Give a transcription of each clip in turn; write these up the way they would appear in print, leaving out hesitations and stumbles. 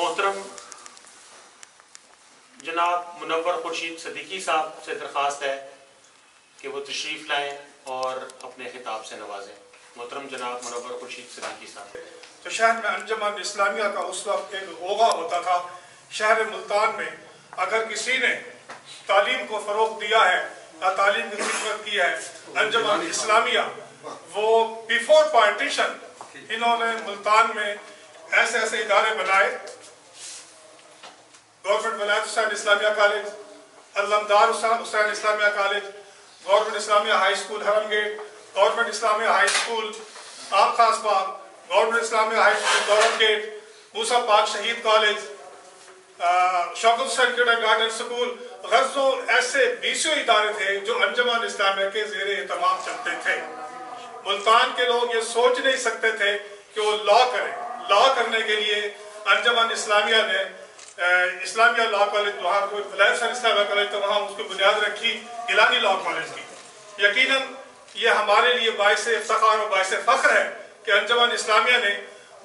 मोहतरम जनाब मुनव्वर खुर्शीद सिद्दीकी साहब से दरख्वास्त है कि वो तशरीफ़ लाएँ और अपने खिताब से नवाजें। मोहतरम जनाब मुनव्वर खुर्शीद सिद्दीकी साहब। तो शहर में अंजुमन इस्लामिया का उस वक्त एक होगा होता था। शहर मुल्तान में अगर किसी ने तालीम को फ़रोग़ दिया है या तालीम की खिदमत की है, अंजुमन इस्लामिया वो बिफोर पार्टीशन इन्होंने मुल्तान में ऐसे ऐसे इदारे बनाए। Government Wilayat Hussain Islamia college, Alamdar Hussain Islamia college, government Islamia high school Haram gate, government Islamia high school Aam Khas Bagh, government Islamia high school Dauram gate, Musa Pak Shaheed college, Shaukat Hussain kindergarten school, गज़ों ऐसे 20 इदारे थे जो अंजुमन इस्लामिया के ज़ेरे एहतमाम चलते थे। मुल्तान के लोग ये सोच नहीं सकते थे कि वो लॉ करें। लॉ करने के लिए अंजुमन इस्लामिया ने इस्लामिया लॉ कॉलेज, वहाँ वलायत इस्लामिया कॉलेज तो वहाँ उसकी बुनियाद रखी गिलानी लॉ कॉलेज की। यकीनन ये हमारे लिए बाइस इफ्तिखार और बाइस फ़ख्र है कि अंजुमन इस्लामिया ने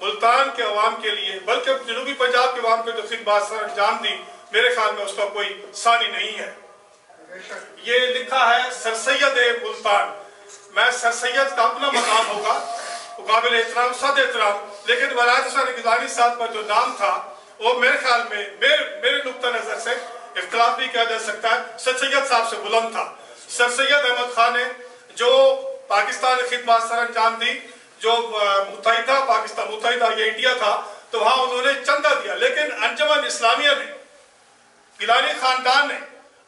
मुल्तान के अवाम के लिए, बल्कि जनूबी पंजाब के अवाम को जो खिदमत अंजाम दी, मेरे ख्याल में उसका कोई सानी नहीं है। ये लिखा है सर सैयद मुल्तान। मैं सर सैयद का अपना मकाम होगा, काबिल एहतराम सद एहतराम, लेकिन वलायत हुसैन गिलानी साहब का जो नाम था वो मेरे ख्याल में मेरे नुक्ता नज़र से इख्तिलाफ भी किया जा सकता है, सर सैयद साहब से बुलंद था। सर सैयद अहमद खान ने जो पाकिस्तान की खिदमत सर अंजाम दी, जो मुत्तहिदा पाकिस्तान मुत्तहिदा ये इंडिया था, तो वहाँ उन्होंने चंदा दिया। लेकिन अंजुमन इस्लामिया ने, गिलानी खानदान ने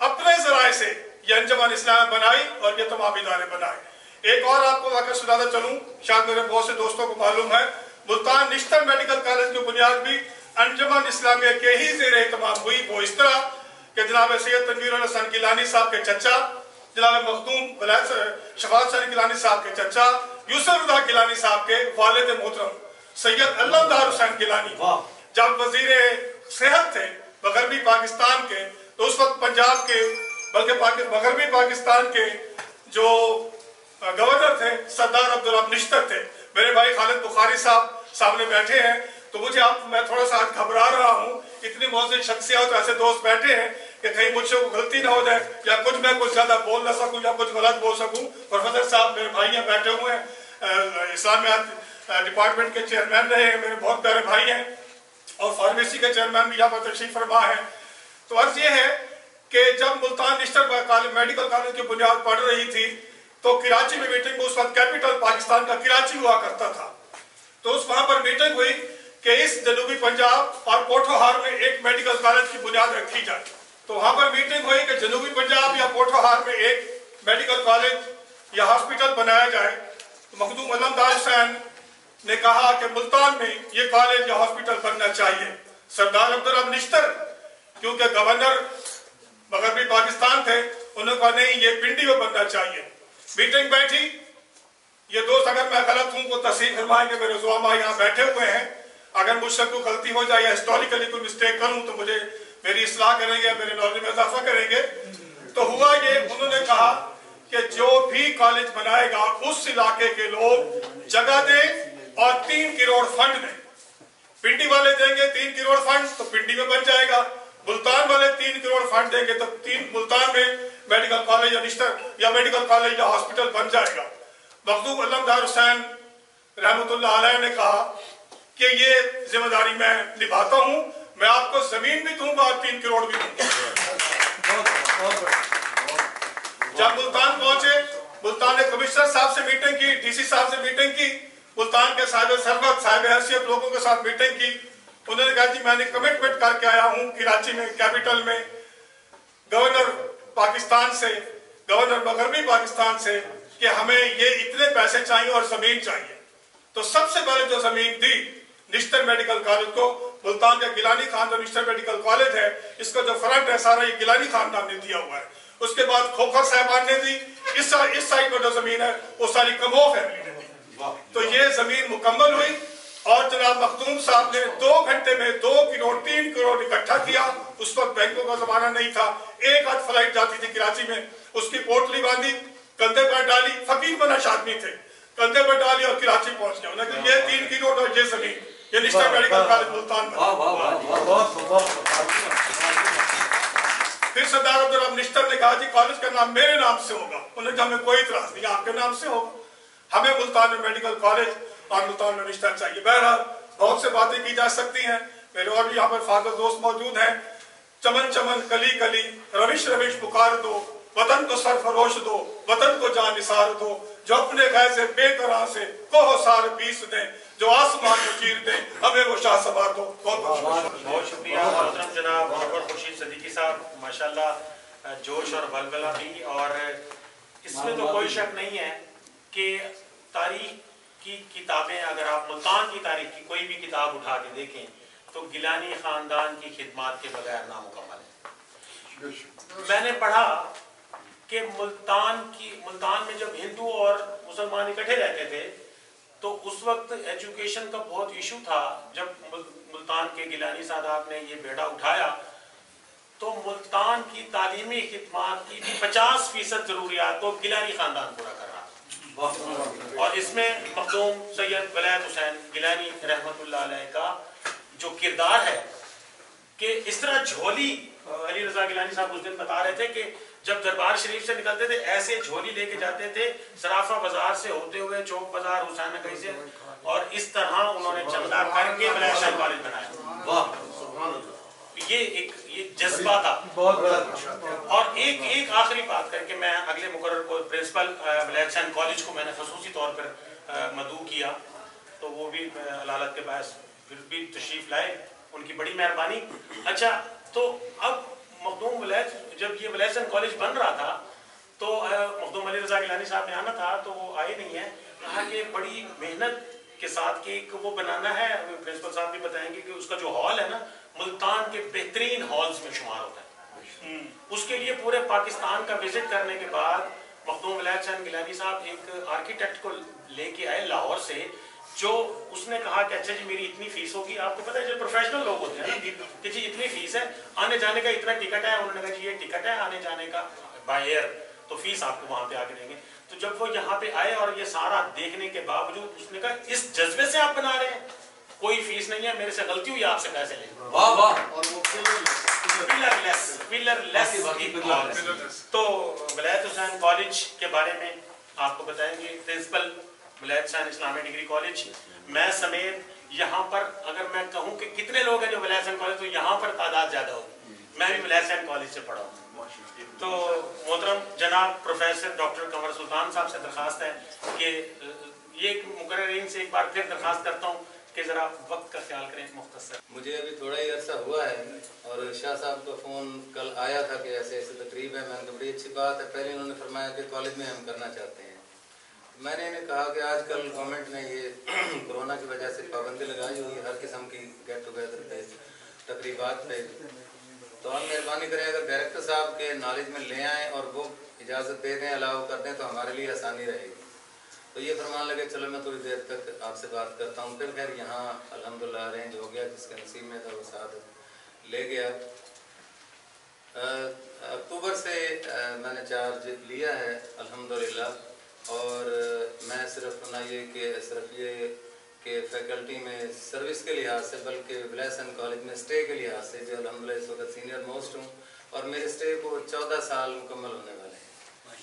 अपने ज़राए से ये अंजुमन इस्लामिया बनाई और ये तमाम इदारे बनाए। एक और आपको वाक़या सुनाता चलूँ, शायद मेरे बहुत से दोस्तों को मालूम है, मुल्तान निश्तर मेडिकल कॉलेज की बुनियाद भी अंजुमन इस्लामिया के ही ज़ेरे एहतमाम हुई। वो इस तरह कि जनाब सैयद तनवीर हसन गिलानी साहब के चचा, जनाब मखदूम वलायत शफात हुसैन गिलानी साहब के चचा, यूसुफ रज़ा गिलानी साहब के वालिद मोहतरम सैयद अल्लमदार हुसैन गिलानी जब वज़ीर सेहत थे मगरबी पाकिस्तान के, तो उस वक्त पंजाब के बल्कि मगरबी पाकिस्तान के जो गवर्नर थे सरदार अब्दुल रब निश्तर थे। मेरे भाई खालिद बुखारी साहब सामने बैठे हैं, तो मुझे मैं थोड़ा सा घबरा रहा हूँ। इतनी मौजूद शख्सियत ऐसे दोस्त बैठे हैं कि कहीं मुझसे को गलती ना हो जाए या मैं कुछ ज्यादा बोल ना सकूं या कुछ गलत बोल सकूं। प्रोफेसर साहब मेरे भाई यहाँ बैठे हुए हैं, इस्लामियात डिपार्टमेंट के चेयरमैन रहे हैं, मेरे बहुत प्यारे भाई हैं, और फार्मेसी के चेयरमैन भी यहाँ पर तशरीफ फरमा है। तो अर्ज ये है कि जब मुल्तान निश्तर मेडिकल कॉलेज की बुनियाद पड़ रही थी, तो कराची में मीटिंग में, उस वक्त कैपिटल पाकिस्तान का कराची हुआ करता था, तो उस वहां पर मीटिंग हुई कि इस जनूबी पंजाब और पोठोहार में एक मेडिकल कॉलेज की बुनियाद रखी जाए। तो वहां पर मीटिंग हुई कि जनूबी पंजाब या पोठोहार में एक मेडिकल कॉलेज या हॉस्पिटल बनाया जाए। तो मखदूम अल्लमदार हुसैन ने कहा कि मुल्तान में ये कॉलेज या हॉस्पिटल बनना चाहिए। सरदार अब्दुल रब निश्तर क्योंकि गवर्नर मगरबी पाकिस्तान थे, उन्होंने कहा नहीं ये पिंडी में बनना चाहिए। मीटिंग बैठी, ये दोस्त अगर मैं गलत हूं तो तस्दीक फरमाएंगे, मेरे ज़ुआमा यहाँ बैठे हुए हैं, अगर मुझसे कोई गलती हो जाए या हिस्टोरिकली कोई मिस्टेक करूं तो मुझे मेरी इस्लाह करेंगे, मेरे नॉलेज में इजाफा करेंगे। तो हुआ ये, उन्होंने कहा कि जो भी कॉलेज बनाएगा उस इलाके के लोग जगह दें और 3 करोड़ फंड दें। पिंडी वाले देंगे 3 करोड़ फंड तो पिंडी में बन जाएगा, मुल्तान वाले 3 करोड़ फंड देंगे तो मुल्तान में मेडिकल कॉलेज या निश्तर या मेडिकल कॉलेज या हॉस्पिटल बन जाएगा। मखदूम अल्लमदार हुसैन रहमतुल्लाह अलैह ने कहा कि ये जिम्मेदारी मैं निभाता हूं, मैं आपको जमीन भी दूंगा और 3 करोड़ भी दूंगा। जब मुल्तान पहुंचे, मुल्तान ने कमिश्नर साहब से मीटिंग की, डीसी साहब से मीटिंग की, मुल्तान के साहिब सरबत साहिब हैसियत लोगों के साथ मीटिंग की। उन्होंने कहा जी मैंने कमिटमेंट करके आया हूं कराची में, कैपिटल में, गवर्नर पाकिस्तान से, गवर्नर मगरबी पाकिस्तान से कि हमें ये इतने पैसे चाहिए और जमीन चाहिए। तो सबसे पहले जो जमीन दी निश्तर मेडिकल कॉलेज को, मुल्तान का गिलानी खान जो निश्तर मेडिकल कॉलेज है, इसका जो फ्रंट है सारा ये गिलानी खानदान ने दिया हुआ है। उसके बाद खोखर साहबान ने दी, इस साइड में जो जमीन है वो सारी कमो फैमिली ने दी। तो ये जमीन मुकम्मल हुई और जनाब मखदूम साहब ने 2 घंटे में 2 करोड़ 3 करोड़ इकट्ठा किया। उस वक्त बैंकों का जमाना नहीं था, एक आध फ्लाइट जाती थी कराची में, उसकी पोटली बांधी, कंधे पर डाली, फकीर बनाश आदमी थे, कंधे पर डाली और कराची पहुंच गया। ये 3 करोड़ और ये जमीन, ये निश्तर मेडिकल कॉलेज मुल्तान में। सरदार अब्दुल निश्तर ने कहा जी कॉलेज का नाम मेरे नाम से होगा, उन्होंने कहा हमें कोई इतराज नहीं, आपके नाम से होगा, हमें मुल्तान में मेडिकल कॉलेज और मुल्तान में निश्तर चाहिए। बहरहाल बहुत से बातें की जा सकती हैं, मेरे और भी यहाँ पर फादर दोस्त मौजूद हैं। चमन चमन कली कली रविश रविश पुकार दो, वतन को सरफरोश दो, वतन को जान निसार दो, जो अपने गए से बेतरा से कोहो सार पीस दे, जो आसमान को चीर दे, हमें वो शाह सवार दो। बहुत शुक्रिया मोहतरम जनाब मुनव्वर खुर्शीद सिद्दीकी साहब, माशाल्लाह जोश और वलवला भी, और इसमें तो कोई शक नहीं है कि तारीख की किताबें, अगर आप मुल्तान की तारीख की कोई भी किताब उठा के देखें तो गिलानी खानदान की खिदमत के बगैर नामुकम्मल है। मैंने पढ़ा कि मुल्तान में जब हिंदू और मुसलमान इकट्ठे रहते थे तो उस वक्त एजुकेशन का बहुत इशू था। जब मुल्तान के गिलानी साहब ने ये बेड़ा उठाया तो मुल्तान की तालीमी खिदमत की 50% जरूरियात तो गिलानी खानदान पूरा कर रहा, और इसमें मखदूम सैयद वलायत हुसैन गिलानी रहमतुल्लाह अलैह का जो किरदार है कि इस तरह झोली, अली रजा गिलानी साहब उस दिन बता रहे थे कि जब दरबार शरीफ से निकलते थे ऐसे झोली लेके जाते थे, सराफा बाजार से होते हुए चौक बाजार हुसैन नगरी से, और इस तरह उन्होंने चंदा करके वलायत कॉलेज बनाया। ये जज्बा था। और एक आखिरी बात करके मैं अगले मुकर्रर को, प्रिंसिपल वलायत कॉलेज को मैंने खसूसी तौर पर मदऊ किया, तो वो भी अलालत के पास फिर भी तशरीफ लाए, उनकी बड़ी मेहरबानी। अच्छा, तो अब मखदूम वलायत, जब ये वलायत कॉलेज बन रहा था तो मखदूम अली रजा गिलानी साहब ने आना था तो वो आए नहीं है। कहा कि बड़ी मेहनत के साथ कि एक वो बनाना है, प्रिंसिपल साहब भी बताएंगे कि उसका जो हॉल है ना मुल्तान के बेहतरीन हॉल्स में शुमार होता है। उसके लिए पूरे पाकिस्तान का विजिट करने के बाद मखदूम वलायत गिलानी साहब एक आर्किटेक्ट को लेके आए लाहौर से, जो उसने कहा कि अच्छा जी मेरी इतनी फीस होगी, आपको पता है जो प्रोफेशनल लोग होते हैं कि जी इतनी फीस है, आने जाने का इतना टिकट है, उन्होंने कहा जी ये टिकट है आने जाने का बाय एयर, तो फीस आपको वहां पे आके देंगे। तो जब वो यहाँ पे आए और ये सारा देखने के बावजूद उसने कहा इस जज्बे से आप बना रहे हैं, कोई फीस नहीं है, मेरे से गलती हुई, आपसे पैसे लेंगे। वाह वाह। और वो पिलरलेस। तो वलायत हुसैन कॉलेज के बारे में आपको बताएंगे प्रिंसिपल वलायत हुसैन इस्लामी डिग्री कॉलेज। मैं समेत यहाँ पर अगर मैं कहूँ कि कितने लोग हैं जो वलायत हुसैन कॉलेज, तो यहाँ पर तादाद ज्यादा होगी। मैं भी वलायत हुसैन कॉलेज से पढ़ा हूँ। तो मोहतरम जनाब प्रोफेसर डॉक्टर कंवर सुल्तान साहब से दरखास्त है कि ये मुकर्ररीन से एक बार फिर दरखास्त करता हूँ कि जरा वक्त का ख्याल करें मुख्तसर। मुझे अभी थोड़ा ही अरसा हुआ है और शाह साहब का फ़ोन कल आया था कि ऐसे ऐसे तकरीब है। मैंने तो बड़ी अच्छी बात है, पहले उन्होंने फरमाया कि कॉलेज में हम करना चाहते हैं। मैंने इन्हें कहा कि आजकल गवर्नमेंट ने ये कोरोना की वजह से पाबंदी लगाई हुई है हर किस्म की गेट टुगेदर पे, तकरीबात पे, तो आप मेहरबानी करें अगर डायरेक्टर साहब के नॉलेज में ले आएँ और वो इजाज़त दे दें, अलाउ कर दें, तो हमारे लिए आसानी रहेगी। तो ये फरमान लगे चलो मैं थोड़ी देर तक आपसे बात करता हूँ। फिर खैर यहाँ अल्हम्दुलिल्लाह अरेंज हो गया, जिसके नसीब में था वो साथ ले गया। अक्टूबर से मैंने चार्ज लिया है अल्हम्दुलिल्लाह, और मैं सिर्फ ना ये कि सिर्फ ये कि फैकल्टी में सर्विस के लिहाज से, बल्कि वलायत कॉलेज में स्टे के लिहाज से जो अल्हम्दुलिल्लाह इस वक्त सीनियर मोस्ट हूँ, और मेरे स्टे को 14 साल मुकम्मल होने वाले हैं।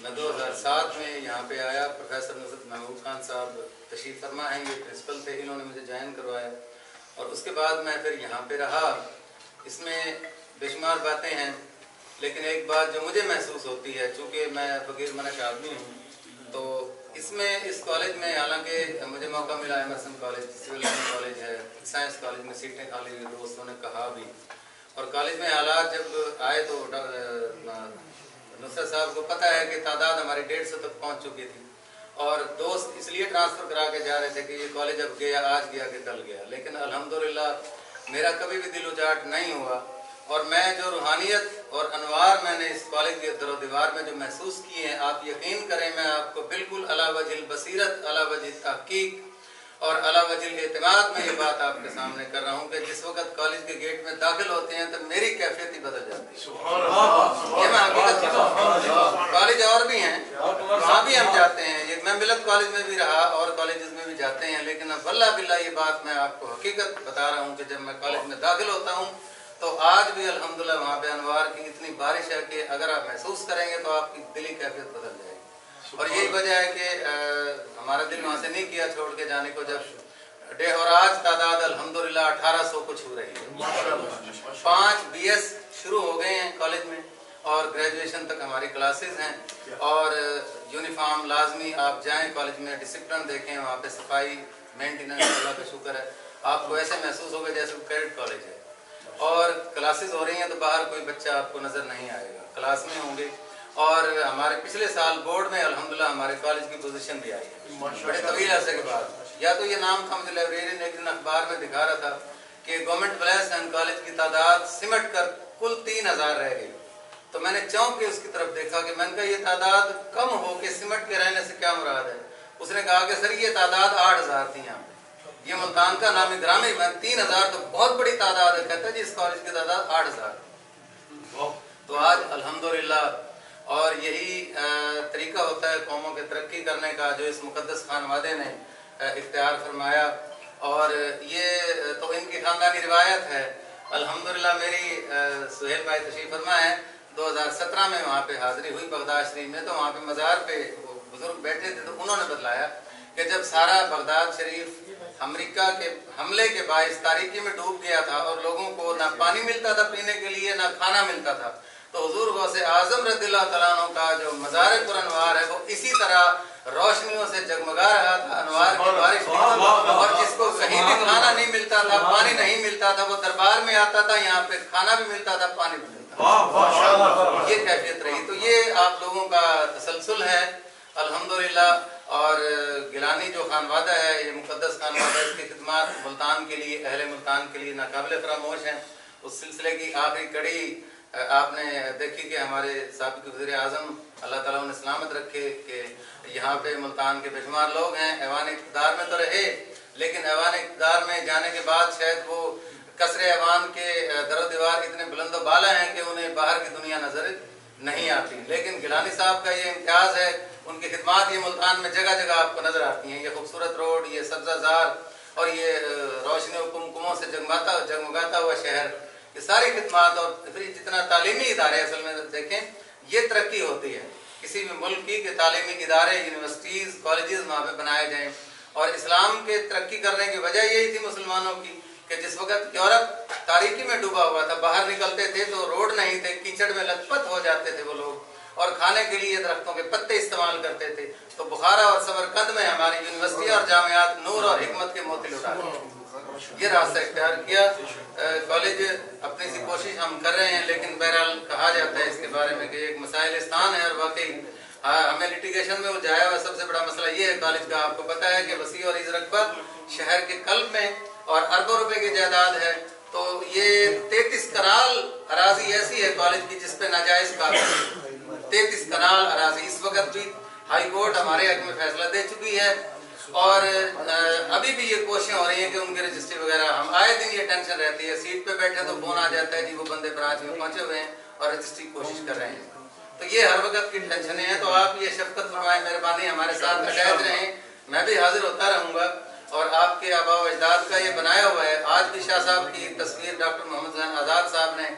मैं 2007 में यहाँ पे आया, प्रोफेसर नुसरत महमूद खान साहब तशरीफ़ फरमा हैं, ये प्रिंसिपल थे, इन्होंने मुझे ज्वाइन करवाया और उसके बाद मैं फिर यहाँ पे रहा। इसमें बेशुमार बातें हैं, लेकिन एक बात जो मुझे महसूस होती है, चूँकि मैं फ़कीर मनश आदमी हूँ, तो इसमें इस कॉलेज में हालांकि मुझे मौका मिला, एमर्सन कॉलेज, सिविल कॉलेज है, साइंस कॉलेज में सीटें खाली हुई, दोस्तों ने कहा भी, और कॉलेज में हालात जब आए तो नुसरत साहब को पता है कि तादाद हमारी 150 तक पहुंच चुकी थी, और दोस्त इसलिए ट्रांसफ़र करा के जा रहे थे कि ये कॉलेज अब गया, आज गया कि कल गया, लेकिन अल्हम्दुलिल्लाह मेरा कभी भी दिल उजाट नहीं हुआ। और मैं जो रूहानियत और अनवार मैंने इस कॉलेज के दरो दीवार में जो महसूस किए हैं, आप यकीन करें मैं आपको बिल्कुल अला वजिल बसीरत, अला वजिल तहकीक और अला वजिल एतमाद में ये बात आपके सामने कर रहा हूँ कि जिस वक्त कॉलेज के गेट में दाखिल होते हैं तो मेरी कैफियत ही बदल जाती है। ये मैं हकीकत, कॉलेज और भी हैं, वहाँ भी हम जाते हैं, ये मैं मिलत कॉलेज में भी रहा और कॉलेज में भी जाते हैं, लेकिन अब वल्लाह बिल्लाह ये बात मैं आपको हकीकत बता रहा हूँ कि जब मैं कॉलेज में दाखिल होता हूँ تو آج بھی الحمدللہ وہاں پہ انوار کی اتنی بارش ہے کہ اگر آپ محسوس کریں گے تو آپ کی دلی کیفیت بدل جائے گی. اور یہی وجہ ہے کہ ہمارا دل وہاں سے نہیں کیا چھوڑ کے جانے کو جب ڈے. اور آج تعداد الحمدللہ 1800 کو چھو رہی ہے. 5 BS شروع ہو گئے ہیں کالج میں اور گریجویشن تک ہماری کلاسز ہیں. اور یونیفارم لازمی، آپ جائیں کالج میں ڈسپلن دیکھیں، وہاں پہ صفائی مینٹیننس اللہ کا شکر ہے. آپ کو ایسے محسوس ہوگا جیسے وہ کیڈٹ کالج ہے. اور کلاسز ہو رہی ہیں تو باہر کوئی بچہ آپ کو نظر نہیں آئے گا، کلاس میں ہوں گے. اور ہمارے پچھلے سال بورڈ میں الحمدللہ ہمارے کالج کی پوزیشن بھی آئی ہے بڑے طویل عرصے کے بعد. یا تو یہ نام تھا، مجھے لائبریرین نے ایک دن اخبار میں دکھا رہا تھا کہ گورنمنٹ پلیس اینڈ کالج کی تعداد سمٹ کر کل 3000 رہ گئی. تو میں نے چونک کے اس کی طرف دیکھا کہ میں نے کہا یہ تعداد کم ہو کے سمٹ کے رہنے سے کیا مراد ہے؟ اس نے کہا کہ سر یہ تعداد 8000 تھی یہاں پہ، یہ ملتان کا نام گرامی. میں 3000 تو بہت بڑی تعداد ہے. کہتا ہے جی اس کالج کی تعداد 8000. تو آج الحمدللہ، اور یہی طریقہ ہوتا ہے قوموں کے ترقی کرنے کا جو اس مقدس خانوادے نے اختیار فرمایا. اور یہ تو ان کی خاندانی روایت ہے. الحمدللہ میری سہیل بھائی تشریف فرما ہے، 2017 میں وہاں پہ حاضری ہوئی بغداد شریف میں. تو وہاں پہ مزار پہ بزرگ بیٹھے تھے تو انہوں نے بتلایا کہ جب سارا بغداد شریف امریکہ کے حملے کے باعث تاریکی میں ڈوب گیا تھا اور لوگوں کو نہ پانی ملتا تھا پینے کے لیے نہ کھانا ملتا تھا، تو حضور غوث اعظم رضی اللہ تعالیٰ عنہ کا جو مزار پر انوار ہے وہ اسی طرح روشنیوں سے جگمگا رہا تھا. انوار کی بارش ہوئی اور جس کو کہیں بھی کھانا نہیں ملتا تھا، پانی نہیں ملتا تھا، وہ دربار میں آتا تھا، یہاں پہ کھانا بھی ملتا تھا، پانی بھی ملتا تھا. یہ کیفیت رہی. تو یہ آپ لوگوں کا تسلسل ہے الحمدللہ. اور گیلانی جو خانوادہ ہے، یہ مقدس خانوادہ، اس کی خدمات ملتان کے لیے، اہل ملتان کے لیے ناقابل فراموش ہیں. اس سلسلے کی آخری کڑی آپ نے دیکھی کہ ہمارے سابق وزیر اعظم اللہ تعالیٰ انہیں سلامت رکھے کہ یہاں پہ ملتان کے بے شمار لوگ ہیں، ایوان اقتدار میں تو رہے، لیکن ایوان اقتدار میں جانے کے بعد شاید وہ قصر ایوان کے در و دیوار اتنے بلند و بالا ہیں کہ انہیں باہر کی دنیا نظر نہیں آتی. لیکن گیلانی صاحب کا یہ امتیاز ہے، ان کی خدمات یہ ملتان میں جگہ جگہ آپ کو نظر آتی ہیں. یہ خوبصورت روڈ، یہ سبزہ زار اور یہ روشنی و کمکموں سے جگمگاتا ہوا شہر، یہ ساری خدمات. اور پھر جتنا تعلیمی ادارے اصل میں دیکھیں یہ ترقی ہوتی ہے کسی بھی ملک کی کہ تعلیمی ادارے، یونیورسٹیز، کالجز وہاں پہ بنائے جائیں. اور اسلام کے ترقی کرنے کی وجہ یہی تھی مسلمانوں کی کہ جس وقت یورپ تاریکی میں ڈوبا ہوا تھا، باہر نکلتے تھے تو روڈ نہیں تھے، کیچڑ میں لت پت ہو جاتے تھے وہ لوگ، اور کھانے کے لیے درختوں کے پتے استعمال کرتے تھے. تو بخارا اور سمرقند میں ہماری یونیورسٹی اور جامعات نور اور حکمت کے موتی لٹا رہے ہیں. یہ راستہ اختیار کیا. کالج اپنی سی کوشش ہم کر رہے ہیں، لیکن بہرحال کہا جاتا ہے اس کے بارے میں کہ ایک مسائلستان ہے. اور واقعی ہمیں لٹیگیشن میں الجھایا ہوا سب سے بڑا مسئلہ یہ ہے کالج کا. آپ کو پتہ ہے کہ وسیع اور عز رقبہ شہر کے قلب میں اور اربوں روپے کی جائیداد ہے. تو یہ 33 کنال اراضی ایسی ہے کالج کی جس پہ ناجائز قابض 33 کنال اراضی. اس وقت بھی ہائی کورٹ ہمارے حق میں فیصلہ دے چکی ہے اور ابھی بھی یہ کوششیں ہو رہی ہیں کہ ان کی رجسٹری وغیرہ. ہم آئے دن یہ ٹینشن رہتی ہے، سیٹ پہ بیٹھے تو فون آ جاتا ہے جی وہ بندے برانچ میں پہنچے ہوئے ہیں اور رجسٹری کوشش کر رہے ہیں. تو یہ ہر وقت کی ٹینشنیں ہیں. تو آپ یہ شفقت فرمائیں، مہربانی ہمارے ساتھ اٹیچ رہیں. میں بھی حاضر ہوتا رہوں گا. اور آپ کے آباء و اجداد کا یہ بنایا ہوا ہے. آج بھی شاہ صاحب کی تصویر ڈاکٹر محمد حسین آزاد صاحب نے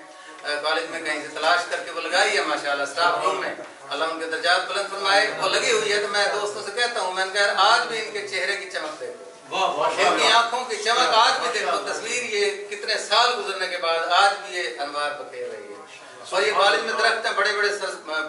کالج میں کہیں سے تلاش کر کے وہ لگائی ہے ماشاءاللہ اسٹاف روم میں. اللہ ان کے درجات بلند فرمائے. وہ لگی ہوئی ہے. تو میں دوستوں سے کہتا ہوں، میں نے کہا آج بھی ان کے چہرے کی چمک دیکھو، ان کی آنکھوں کی چمک آج بھی دیکھو. تصویر یہ کتنے سال گزرنے کے بعد آج بھی یہ انوار بکھیر رہی ہے. اور یہ کالج میں درخت ہیں بڑے بڑے،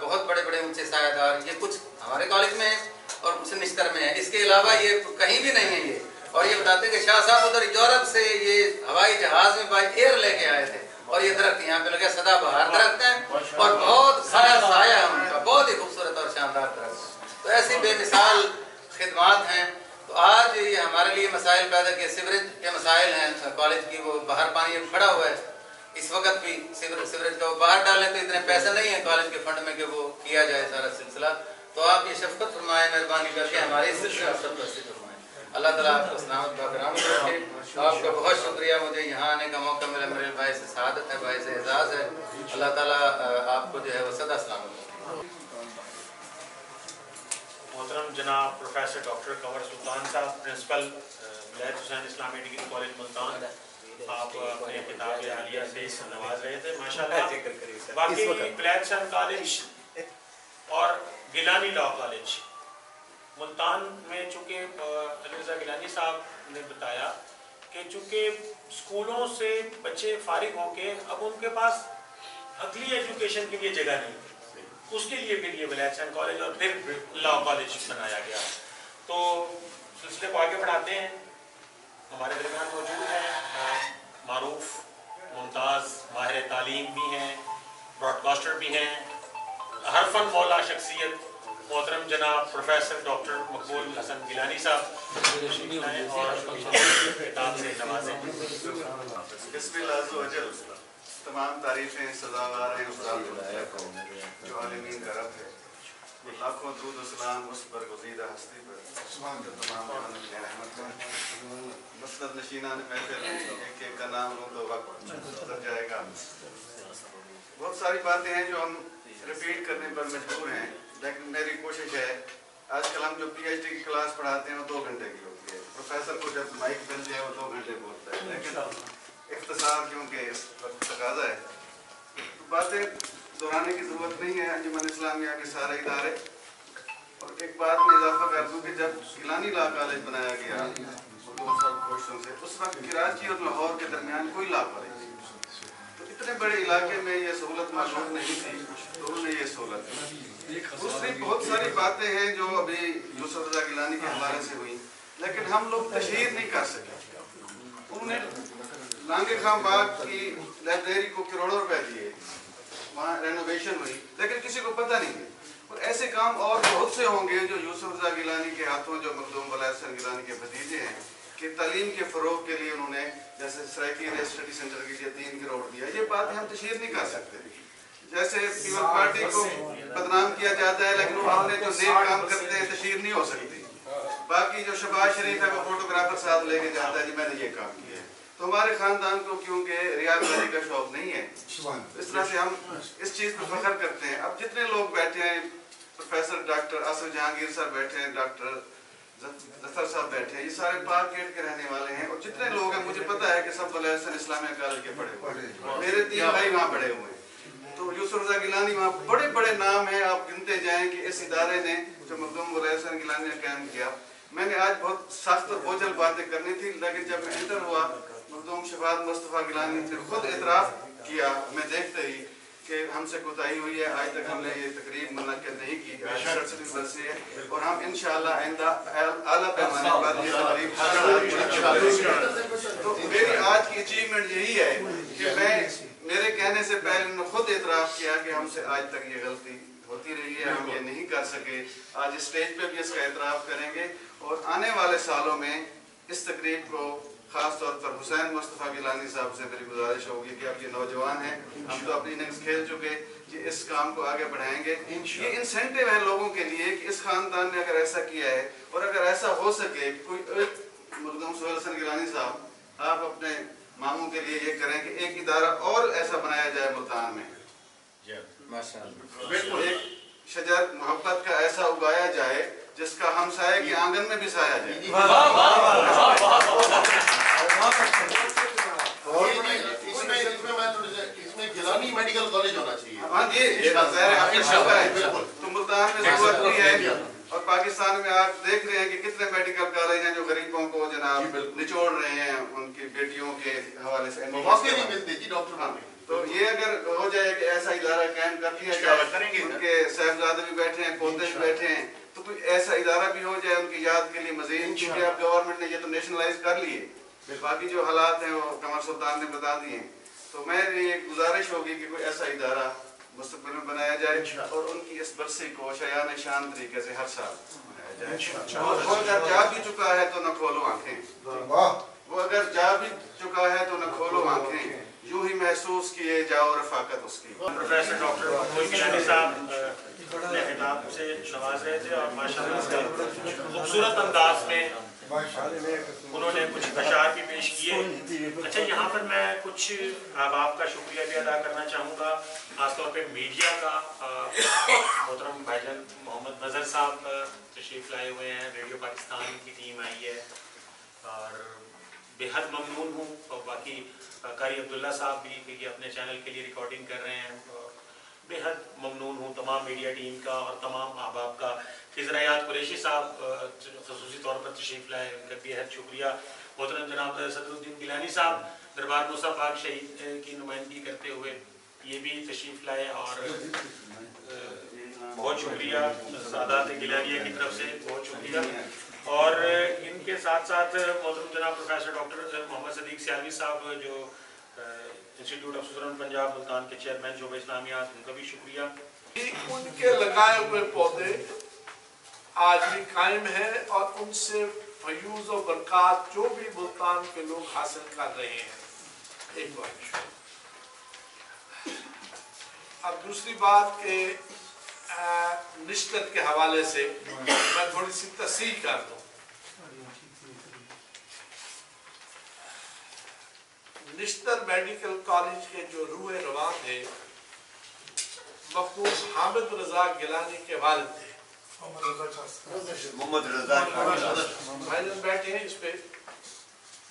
بہت بڑے بڑے اونچے سایہ دار. یہ کچھ ہمارے کالج میں ہیں اور کچھ نشتر میں ہیں. اس کے علاوہ یہ کہیں بھی نہیں ہے یہ. اور یہ بتاتے ہیں کہ شاہ صاحب ادھر یورپ سے یہ ہوائی جہاز میں بائی ایئر لے کے آئے تھے. اور یہ درخت یہاں پہ لگے سدا بہار درخت ہیں اور بہت سایہ سایہ ہے ان کا، بہت ہی خوبصورت اور شاندار درخت. تو ایسی بے مثال خدمات ہیں. تو آج یہ ہمارے لیے مسائل پیدا کیے. سیوریج کے مسائل ہیں کالج کی، وہ باہر پانی کھڑا ہوا ہے اس وقت بھی. سیوریج کا وہ باہر ڈالیں تو اتنے پیسے نہیں ہیں کالج کے فنڈ میں کہ وہ کیا جائے سارا سلسلہ. تو آپ یہ شفقت فرمائیں، مہربانی کر کے ہماری اس سلسلہ فرمائیں. اللہ تعالیٰ آپ کو سلامت باکرام رکھے. آپ کا بہت شکریہ، مجھے یہاں آنے کا موقع ملا، میرے باعث سعادت ہے، باعث اعزاز ہے. اللہ تعالیٰ آپ کو جو ہے وہ سدا سلامت رکھے. محترم جناب پروفیسر ڈاکٹر کنور سلطان صاحب، پرنسپل ولایت حسین اسلامی ڈگری کالج ملتان، آپ اپنے خطاب عالیہ سے نواز رہے تھے ماشاءاللہ. باقی بلیچن کالج اور گیلانی لا کالج ملتان میں، چونکہ علی رضا گیلانی صاحب نے بتایا کہ چونکہ اسکولوں سے بچے فارغ ہو کے اب ان کے پاس اگلی ایجوکیشن کے لیے جگہ نہیں تھی، اس کے لیے پھر یہ بلیچن کالج اور پھر لا کالج بنایا گیا. تو سلسلے کو آگے بڑھاتے ہیں. ہمارے درمیان موجود ہیں معروف ممتاز ماہر تعلیم بھی ہیں، براڈ کاسٹر بھی ہیں، حرفن مولا شخصیت محترم جناب پروفیسر ڈاکٹر مقبول حسن گیلانی صاحب اور خطاب سے نوازیں. بسم اللہ عز و جل. تمام تعریفیں سزاوار ہیں استاد جو عالمین کا رب ہے. لاکھوں درود و سلام اس برگزیدہ ہستی پر جو تمام رحمت ہے. مسند نشینان محفل ایک ایک کا نام لوں تو وقت گزر جائے گا. بہت ساری باتیں ہیں جو ہم ریپیٹ کرنے پر مجبور ہیں، لیکن میری کوشش ہے. آج کل ہم جو پی ایچ ڈی کی کلاس پڑھاتے ہیں وہ 2 گھنٹے کی ہوتی ہے. پروفیسر کو جب مائک مل جائے وہ 2 گھنٹے بولتا ہے، لیکن اختصار کیونکہ اس وقت تقاضا ہے باتیں دہرانے کی ضرورت نہیں ہے. انجمن اسلامیہ کے سارے ادارے. اور ایک بات میں اضافہ کر دوں کہ جب گیلانی لا کالج بنایا گیا 2 سال کوششوں سے، اس وقت کراچی اور لاہور کے درمیان کوئی لا کالج نہیں. تو اتنے بڑے علاقے میں یہ سہولت موجود نہیں تھی، تو انہوں نے یہ سہولت دی. دوسری بہت ساری باتیں ہیں جو ابھی یوسف رضا گیلانی کے حوالے سے ہوئی، لیکن ہم لوگ تشہیر نہیں کر سکے. انہوں نے لانگے خان باغ کی لائبریری کو کروڑوں روپے دیے، وہاں رینوویشن ہوئی، لیکن کسی کو پتہ نہیں ہے. اور ایسے کام اور بہت سے ہوں گے جو یوسف رضا گیلانی کے ہاتھوں، جو مخدوم ولی حسن گیلانی کے بھتیجے ہیں، کہ تعلیم کے فروغ کے لیے انہوں نے جیسے سرائکی اسٹڈی سینٹر کے لیے 3 کروڑ دیا. یہ باتیں ہم تشہیر نہیں کر سکتے. جیسے پیپل پارٹی کو بدنام کیا جاتا ہے، لیکن وہ نے جو نیک کام کرتے ہیں تشہیر نہیں ہو سکتی. باقی جو شہباز شریف ہے وہ فوٹوگرافر ساتھ لے کے جاتا ہے جی میں نے یہ کام کیا ہے. تو ہمارے خاندان کو کیونکہ ریاض بازی کا شوق نہیں ہے، اس طرح سے ہم اس چیز پہ فخر کرتے ہیں. اب جتنے لوگ بیٹھے ہیں، پروفیسر ڈاکٹر آصف جہانگیر صاحب بیٹھے ہیں، ڈاکٹر ظفر صاحب بیٹھے ہیں، یہ سارے پارک گیٹ کے رہنے والے ہیں. اور جتنے لوگ ہیں مجھے پتا ہے کہ سب ولی حسن اسلامیہ کالج کے پڑھے ہوئے ہیں. میرے 3 بھائی وہاں پڑھے ہوئے ہیں. تو یوسف رضا گیلانی وہاں بڑے بڑے نام ہیں، آپ گنتے جائیں کہ اس ادارے نے جو مخدوم ولی حسن گیلانی نے قائم کیا. میں نے آج بہت سخت اور بوجھل باتیں کرنی تھی، لیکن جب میں انٹر ہوا مخدوم شفاعت مصطفیٰ گیلانی نے خود اعتراف کیا میں دیکھتے ہی کہ ہم سے کوتاہی ہوئی ہے. آج تک ہم نے یہ تقریب منعقد نہیں کی، 67 برس ہے، اور ہم انشاءاللہ آئندہ اعلیٰ پیمانے پر یہ تقریب. تو میری آج کی اچیومنٹ یہی ہے کہ میرے کہنے سے پہلے انہوں نے خود اعتراف کیا کہ ہم سے آج تک یہ غلطی ہوتی رہی ہے، ہم یہ نہیں کر سکے. آج اسٹیج پہ بھی اس کا اعتراف کریں گے، اور آنے والے سالوں میں اس تقریب کو خاص طور پر حسین مصطفیٰ گیلانی صاحب سے میری گزارش ہوگی کہ اب یہ نوجوان ہیں، ہم تو اپنی اننگز کھیل چکے، کہ اس کام کو آگے بڑھائیں گے. یہ انسینٹیو ہے لوگوں کے لیے کہ اس خاندان نے اگر ایسا کیا ہے، اور اگر ایسا ہو سکے کوئی مخدوم سہیل حسن گیلانی صاحب آپ اپنے ماموں کے لیے یہ کریں کہ ایک ادارہ اور ایسا بنایا جائے ملتان میں. بالکل ایک شجر محبت کا ایسا اگایا جائے جس کا ہمسائے کے آنگن میں بھی سایہ جائے. اس میں گیلانی میڈیکل کالج ہونا چاہیے. ہاں جی، تو ملتان میں ضرورت بھی ہے. اور پاکستان میں آپ دیکھ رہے ہیں کہ کتنے میڈیکل کالج ہیں جو غریبوں کو جناب نچوڑ رہے ہیں ان کی بیٹیوں کے حوالے سے. موقع نہیں ملتے جی ڈاکٹر. تو یہ اگر ہو جائے کہ ایسا ادارہ قائم کر دیا جائے، ان کے صاحبزادے بھی بیٹھے ہیں، پوتے بھی بیٹھے ہیں، تو کوئی ایسا ادارہ بھی ہو جائے ان کی یاد کے لیے مزید. کیونکہ اب گورنمنٹ نے یہ تو نیشنلائز کر لیے، باقی جو حالات ہیں وہ قمر سلطان نے بتا دیے. تو میری ایک گزارش ہوگی کہ کوئی ایسا ادارہ مستقبل میں بنایا جائے اور ان کی اس برسی کو شایان شان طریقے سے ہر سال بنایا جائے. وہ اگر جا بھی چکا ہے تو نہ کھولو آنکھیں، وہ اگر جا بھی چکا ہے تو نہ کھولو آنکھیں، یوں ہی محسوس کیے جاؤ رفاقت اس کی. پروفیسر ڈاکٹر مقبول گیلانی صاحب اپنے خطاب سے نواز رہے تھے، اور ماشاءاللہ خوبصورت انداز میں انہوں نے کچھ اشعار بھی پیش کیے. اچھا، یہاں پر میں کچھ احباب کا شکریہ بھی ادا کرنا چاہوں گا، خاص طور پہ میڈیا کا. محترم بھائی جان محمد نظر صاحب تشریف لائے ہوئے ہیں، ریڈیو پاکستان کی ٹیم آئی ہے، اور बेहद ममनून हूँ। और बाकी कारी अब्दुल्ला साहब भी कि अपने चैनल के लिए रिकॉर्डिंग कर रहे हैं, बेहद ममनून हूँ तमाम मीडिया टीम का और तमाम अहबाब का। खिज़रायात कुरैशी साहब ख़ुसूसी तौर पर तशरीफ़ लाए, उनका बेहद शुक्रिया। मोहतरम जनाब सदरुद्दीन गिलानी साहब दरबार मूसा पाक शहीद की नुमाइंदगी करते हुए ये भी तशरीफ़ लाए, और बहुत शुक्रिया सादात गिलानिया की तरफ से, बहुत शुक्रिया। और इनके साथ साथ मोहतरम जनाब प्रोफेसर डॉक्टर मोहम्मद सदीक सियालवी साहब जो इंस्टीट्यूट ऑफ सुदरन पंजाब मुल्तान के चेयरमैन शोबा इस्लामियात, उनका भी शुक्रिया। उनके लगाए हुए पौधे आज भी कायम है और उनसे फयूज और बरकत जो भी मुल्तान के लोग हासिल कर रहे हैं। एक बात। अब दूसरी बात के निश्चित के हवाले से मैं थोड़ी सी तस्सीह कर दूं। निश्चित मेडिकल कॉलेज के जो रूए रवान थे महफूज हामिद रजा गिलानी के वालिद थे, मोहम्मद रजा भाईजान बैठे हैं इस पे।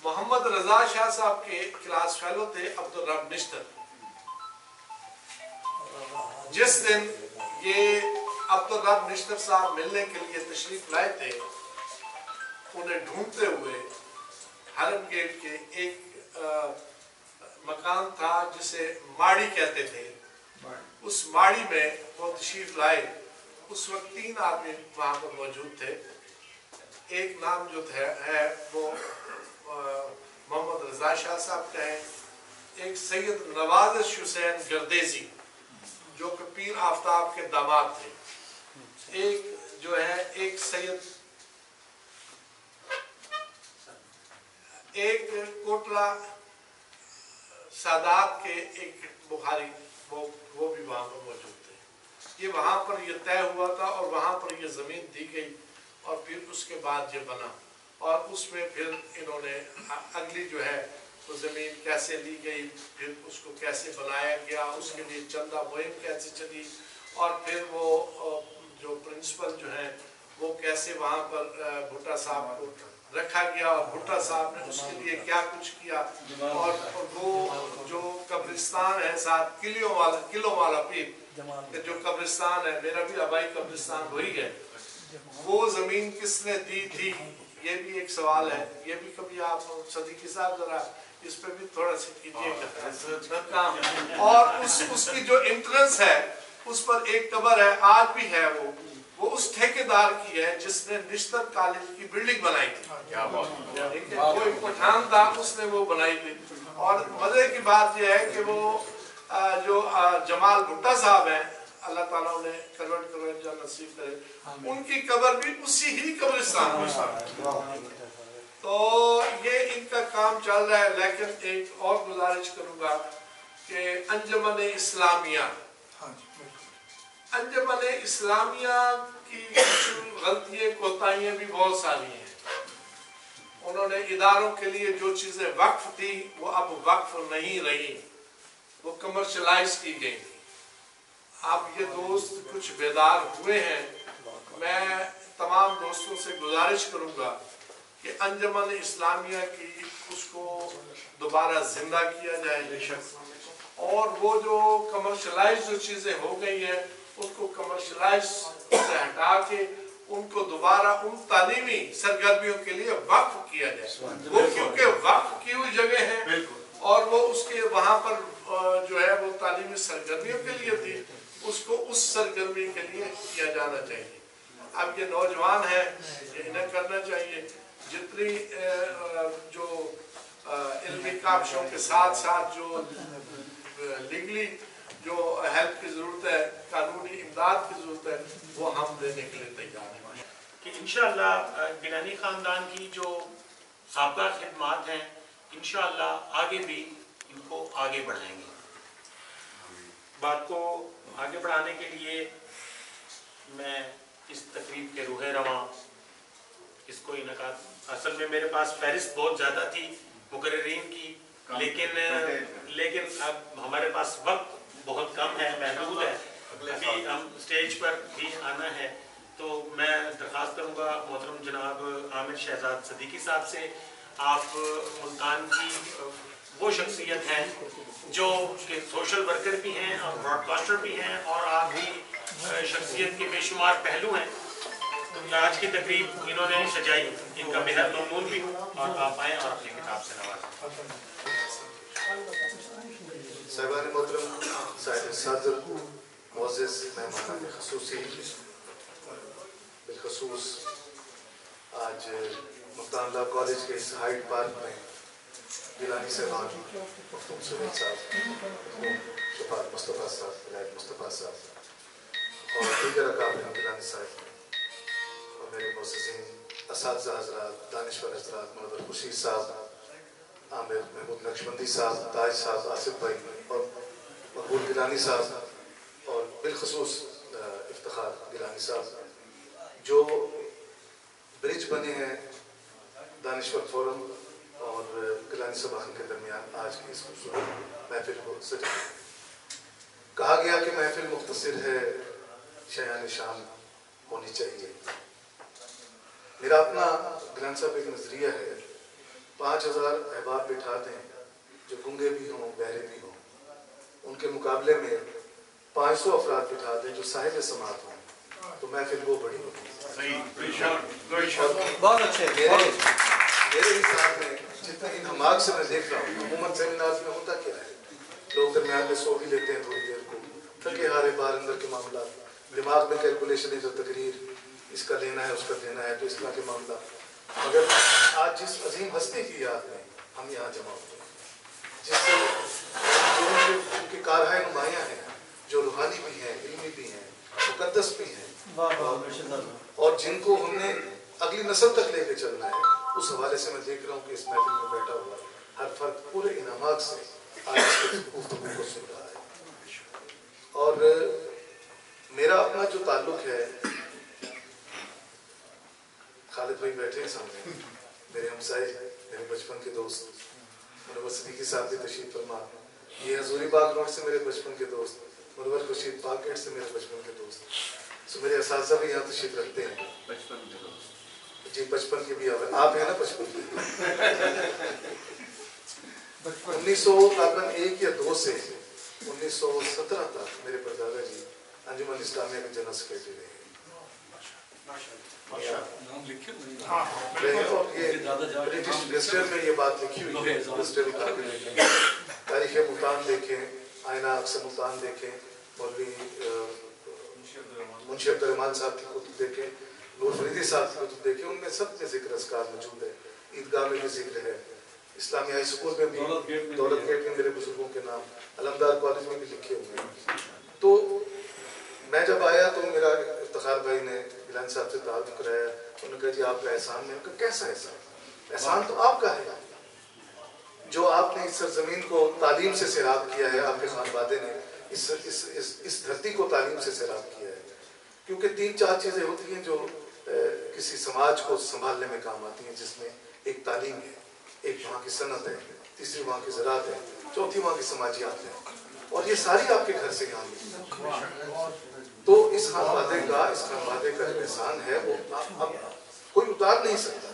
मोहम्मद रजा शाह साहब के क्लास फेलो थे अब्दुल रब निश्चित। जिस दिन ये अब्दुल रब निश्चित साहब मिलने के लिए तशरीफ लाए थे, उन्हें ढूंढते हुए हरम गेट के एक मकान था जिसे माड़ी कहते थे, उस माड़ी में वो तशरीफ लाए। उस वक्त 3 आदमी वहाँ पर मौजूद थे। एक नाम जो है वो मोहम्मद रजा शाह साहब का है, एक सैयद नवाज़िश हुसैन गर्देजी जो कि पीर आफ्ताब के दामाद थे, एक जो है एक सैयद एक कोटला सादात के एक बुखारी वो भी वहाँ पर मौजूद थे। ये वहाँ पर ये तय हुआ था और वहाँ पर ये ज़मीन दी गई और फिर उसके बाद ये बना, और उसमें फिर इन्होंने अगली जो है वो ज़मीन कैसे ली गई, फिर उसको कैसे बनाया गया, उसके लिए चंदा मुहिम कैसे चली, और फिर वो जो प्रिंसिपल जो है वो कैसे वहाँ पर भुट्टा साहब को रखा गया और भुट्टा साहब ने उसके लिए क्या कुछ किया। और वो जो कब्रिस्तान है साथ किलों वाला पीर जो कब्रिस्तान है, मेरा भी आबाई कब्रिस्तान वही है, वो ज़मीन किसने दी थी, ये भी एक सवाल है। ये भी कभी आप सदीकी साहब जरा इस पे भी थोड़ा सा कीजिएगा काम। और उसकी जो एंट्रेंस है उस पर एक कब्र है, आज भी है, वो उस ठेकेदार की है जिसने निश्चित कॉलेज की बिल्डिंग बनाई थी। वो एक पठान था, उसने वो बनाई थी। और मजे की बात यह है कि वो जो जमाल भुट्टा साहब हैं, अल्लाह ताला उन्हें कन्वर्ट जो नसीब करे, उनकी कब्र भी उसी ही कब्रिस्तान में। तो ये इनका काम चल रहा है। लेकिन एक और गुजारिश करूंगा कि अंजुमन इस्लामिया की गलतियाँ कोताहियाँ भी बहुत सारी हैं। उन्होंने इदारों के लिए जो चीज़ें वक्फ थी वो अब वक्फ नहीं रही, वो कमर्शलाइज की गई। आप ये दोस्त कुछ बेदार हुए हैं, मैं तमाम दोस्तों से गुजारिश करूंगा कि अंजुमन इस्लामिया की उसको दोबारा जिंदा किया जाए, और वो जो कमर्शलाइज जो चीज़ें हो गई हैं उसको कमर्शलाइज से हटा के उनको दोबारा उन तालीमी सरगर्मियों के लिए वक्फ किया जाए। वो क्योंकि वक्फ की हुई जगह है और वो उसके वहाँ पर जो है वो तालीमी सरगर्मियों के लिए थी, उसको उस सरगर्मी के लिए किया जाना चाहिए। अब ये नौजवान है, इन्हें करना चाहिए। जितनी जो इल्मी काबशों के साथ साथ जो लीगली जो हेल्प की ज़रूरत है, कानूनी इमदाद की ज़रूरत है, वो हम देने के लिए तैयार हैं। कि इंशाअल्लाह गिलानी ख़ानदान की जो साबका खिदमात हैं, इंशाअल्लाह आगे भी इनको आगे बढ़ाएंगे। बात को आगे बढ़ाने के लिए मैं इस तकरीब के रूहे रवां इसको इनकाद, असल में मेरे पास फहरिस्त बहुत ज़्यादा थी मुकर्रिरीन की, लेकिन अब हमारे पास वक्त बहुत कम है, महदूद है, अभी हम स्टेज पर भी आना है। तो मैं दरख्वास्त करूँगा मोहतरम जनाब आमिर शहजाद सदीकी साहब से آپ ملتان کی وہ شخصیت ہیں جو کہ سوشل ورکر بھی ہیں اور براڈ کاسٹر بھی ہیں اور آپ کی شخصیت کے بے شمار پہلو ہیں. آج کی تقریب انہوں نے سجائی, ان کا بہت ممنون بھی ہوں, اور آپ آئیں اور اپنی کتاب سے نوازیں. صاحبان محترم, صاحب صدر, معزز مہمان خصوصی, بالخصوص آج ملتان لا کالج کے اس ہائیڈ پارک میں گیلانی صاحبان, مختوم سہیل صاحب, شفاعت مصطفیٰ صاحب, ولایت مصطفیٰ صاحب اور دیگر اکابرین گیلانی صاحب اور میرے معززین اساتذہ حضرات, دانشور حضرات, منور خورشید صاحب, عامر محمود نقشبندی صاحب, تاج صاحب, آصف بھائی اور مقبول گیلانی صاحب اور بالخصوص افتخار گیلانی صاحب جو برج بنے ہیں دانشور فورم اور گیلانی صاحب کے درمیان آج کی اس خوبصورت محفل کو سجا. کہا گیا کہ محفل مختصر ہے, شایان شان ہونی چاہیے. میرا اپنا گیلانی صاحب ایک نظریہ ہے, 5000 احباب بٹھا دیں جو گنگے بھی ہوں بہرے بھی ہوں, ان کے مقابلے میں 500 افراد بٹھا دیں جو صاحب سماعت ہوں, تو محفل وہ بڑی ہوگی. بہت اچھے. میرے حساب میں جتنا ان ہماک سے میں دیکھ رہا ہوں, عموماً سیمینار میں ہوتا کیا ہے, لوگ درمیان میں سو بھی لیتے ہیں تھوڑی دیر کو, تھکے ہارے بار اندر کے معاملات, دماغ میں کیلکولیشن جو تقریر اس کا لینا ہے اس کا دینا ہے, تو اس طرح کے معاملات. مگر آج جس عظیم ہستی کی یاد میں ہم یہاں جمع ہوتے ہیں, جس سے جو ان کے کارہائے نمایاں ہیں, جو روحانی بھی ہیں, علمی بھی ہیں, مقدس بھی ہیں, اور جن کو ہم نے اگلی نسل تک لے کے چلنا ہے, اس حوالے سے میں دیکھ رہا ہوں کہ اس محفل میں بیٹھا ہوا ہر فرد پورے انعامات سے آج اس گفتگو کو سن رہا ہے. اور میرا اپنا جو تعلق ہے, خالد بھائی بیٹھے ہیں سامنے, میرے ہمسائے, میرے بچپن کے دوست, منور صدیقی صاحب بھی تشریف فرما, یہ حضوری باغ روڈ سے میرے بچپن کے دوست, منور خورشید پاک گیٹ سے میرے بچپن کے دوست, سو میرے اساتذہ بھی یہاں تشریف رکھتے ہیں. بچپن کے دوست, جی بچپن کے بھی آپ ہیں نا بچپن کے. 1901 یا 2 سے 1917 تک میرے پردادا جی انجمن اسلامیہ کے جنرل سیکرٹری رہے. اور یہ برٹش گزٹر میں یہ بات لکھی ہوئی ہے, گزٹر اٹھا کے دیکھیں, تاریخ ملتان دیکھیں, آئینہ عکس ملتان دیکھیں, مولوی منشی عبد الرحمان صاحب کی کتب دیکھیں, نور فریدی صاحب کی کتب دیکھیں, ان میں سب میں ذکر اذکار موجود ہے. عیدگاہ میں بھی ذکر ہے, اسلامی ہائی اسکول میں بھی, دولت گیٹ میں میرے بزرگوں کے نام, علمدار کالج میں بھی لکھے ہوئے ہیں. تو میں جب آیا تو میرا افتخار بھائی نے گیلانی صاحب سے تعارف کرایا, انہوں نے کہا جی آپ کا احسان ہے. کیسا احسان؟ احسان تو آپ کا ہے جو آپ نے اس سرزمین کو تعلیم سے سیراب کیا ہے, آپ کے خانوادے نے اس دھرتی کو تعلیم سے سیراب کیا ہے. کیونکہ 3-4 چیزیں ہوتی ہیں جو کسی سماج کو سنبھالنے میں کام آتی ہیں, جس میں ایک تعلیم ہے, ایک وہاں کی صنعت ہے, تیسری وہاں کی زراعت ہے, چوتھی وہاں کی سماجیات ہے, اور یہ ساری آپ کے گھر سے یہاں ملتی. تو اس خانوادے کا احسان ہے, وہ اب کوئی اتار نہیں سکتا.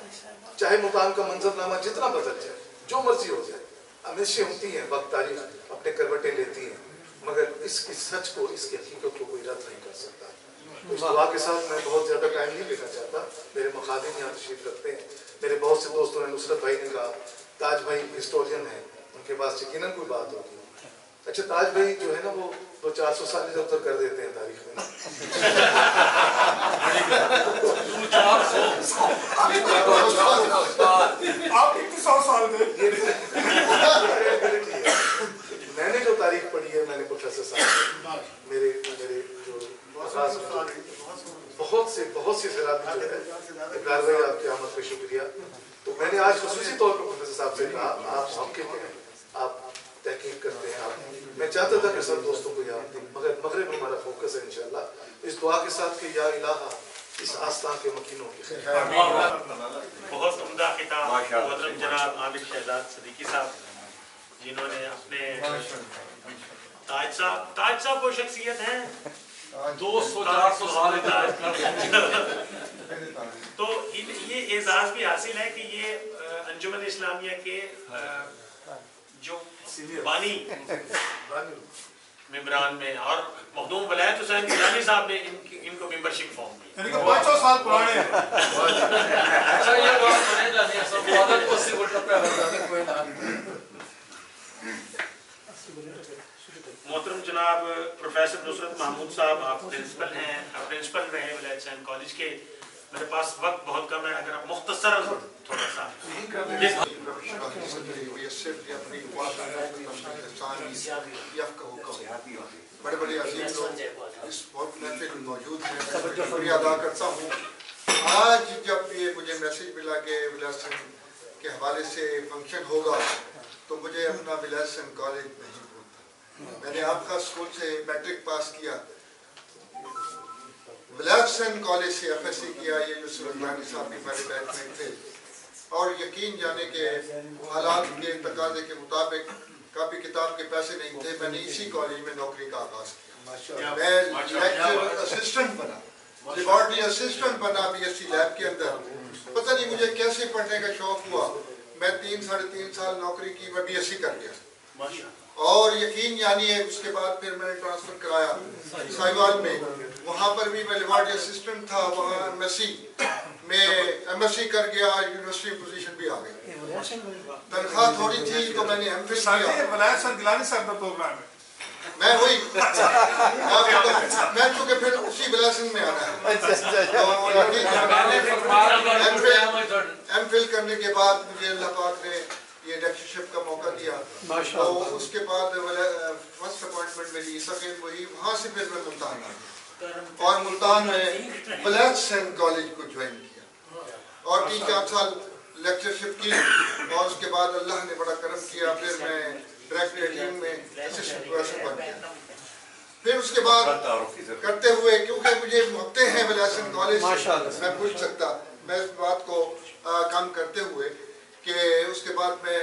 چاہے ملتان کا منظرنامہ جتنا بدل جائے, جو مرضی ہو جائے, ہمیشہ ہوتی ہیں, وقت تاریخ اپنے کروٹیں لیتی ہیں, مگر اس کی سچ کو, اس کی حقیقت کو کوئی رد نہیں کر سکتا. تو اس دعا کے ساتھ میں بہت زیادہ ٹائم نہیں لینا چاہتا. میرے مخادم یہاں تشریف رکھتے ہیں. میرے بہت سے دوستوں نے, نصرت بھائی نے کہا تاج بھائی ہسٹورین ہیں, ان کے پاس یقیناً کوئی بات ہوگی. اچھا تاج بھائی جو ہے نا وہ 200-400 سال ادھر ادھر کر دیتے ہیں تاریخ میں. آپ 100 سال میں میں نے جو تاریخ پڑھی ہے, میں نے پروفیسر صاحب میرے جو خاص بہت سی خرابی جو ہے, اقرار بھائی آپ کی آمد پہ شکریہ. تو میں نے آج خصوصی طور پر پروفیسر صاحب سے کہا آپ ہم کہتے ہیں, آپ تحقیق کرتے ہیں, آپ میں چاہتا تھا کہ سب دوستوں کو یاد دیں, مگر مغرب ہمارا فوکس ہے انشاءاللہ. اس دعا کے ساتھ کہ یا الہ اس آستان کے مکینوں کی خیر. بہت عمدہ خطاب محترم جناب عامر شہزاد صدیقی صاحب, جنہوں نے اپنے تاج صاحب وہ شخصیت ہیں 200-400 سال تو یہ اعزاز بھی حاصل ہے کہ یہ अंजुमन इस्लामिया के जो बानी मेंबरान में और मखदूम वलायत हुसैन गिलानी साहब ने इनको मेंबरशिप फॉर्म दी। यानी कि 500 साल पुराने हैं। मोहतरम जनाब प्रोफेसर नुसरत महमूद साहब, आप प्रिंसिपल हैं, आप प्रिंसिपल रहे वलायत हुसैन कॉलेज के। मेरे पास वक्त बहुत कम है, अगर आप मुख्तसर थोड़ा सा बड़े बड़े अजीम लोग इस बहुत महफिल में मौजूद हैं, शुक्रिया अदा करता हूँ। आज जब ये मुझे मैसेज मिला कि विलासन के हवाले से फंक्शन होगा तो मुझे अपना विलासन कॉलेज नहीं भूलता। मैंने आपका स्कूल से मैट्रिक पास किया, विलासन कॉलेज से FSC किया, ये यूसुफ रहमानी साहब भी मेरे बैचमेट थे। और यकीन जाने के हालात के तकाजे के मुताबिक कापी किताब के पैसे नहीं थे, मैंने इसी कॉलेज में नौकरी का आगाज किया। मैं लेक्चर असिस्टेंट बना, लेबॉर्ट्री असिस्टेंट बना BSc लैब के अंदर। पता नहीं मुझे कैसे पढ़ने का शौक हुआ, मैं 3-3.5 साल नौकरी की, मैं BSc कर गया। और यकीन यानी है उसके बाद फिर मैंने ट्रांसफर कराया साहिवाल में, वहाँ पर भी मैं लेबॉर्ट्री असिस्टेंट था, वहाँ MSc में MSc कर गया, यूनिवर्सिटी पोजीशन भी आ गई। तनख्वाह थोड़ी थी तो मैंने MPhil किया। वलायत हुसैन गिलानी साहब का प्रोग्राम है। मैं वही मैं चूँकि फिर उसी विलासन में आना है। MPhil करने के बाद मुझे अल्लाह पाक ने ये लेक्चरशिप का मौका दिया, तो उसके बाद फर्स्ट अपॉइंटमेंट मेरी सेकेंड वही, वहाँ से फिर मैं मुल्तान आ गया और मुल्तान में वलायत हुसैन कॉलेज को ज्वाइन किया और 3-4 साल लेक्चरशिप की। और उसके बाद अल्लाह ने बड़ा करम किया, फिर मैं डायरेक्टर टीम में असिस्टेंट प्रोफेसर बन गया। फिर उसके बाद करते हुए, क्योंकि मुझे मुहब्बतें हैं वलायत हुसैन कॉलेज से, मैं पूछ सकता, मैं इस बात को काम करते हुए कि उसके बाद मैं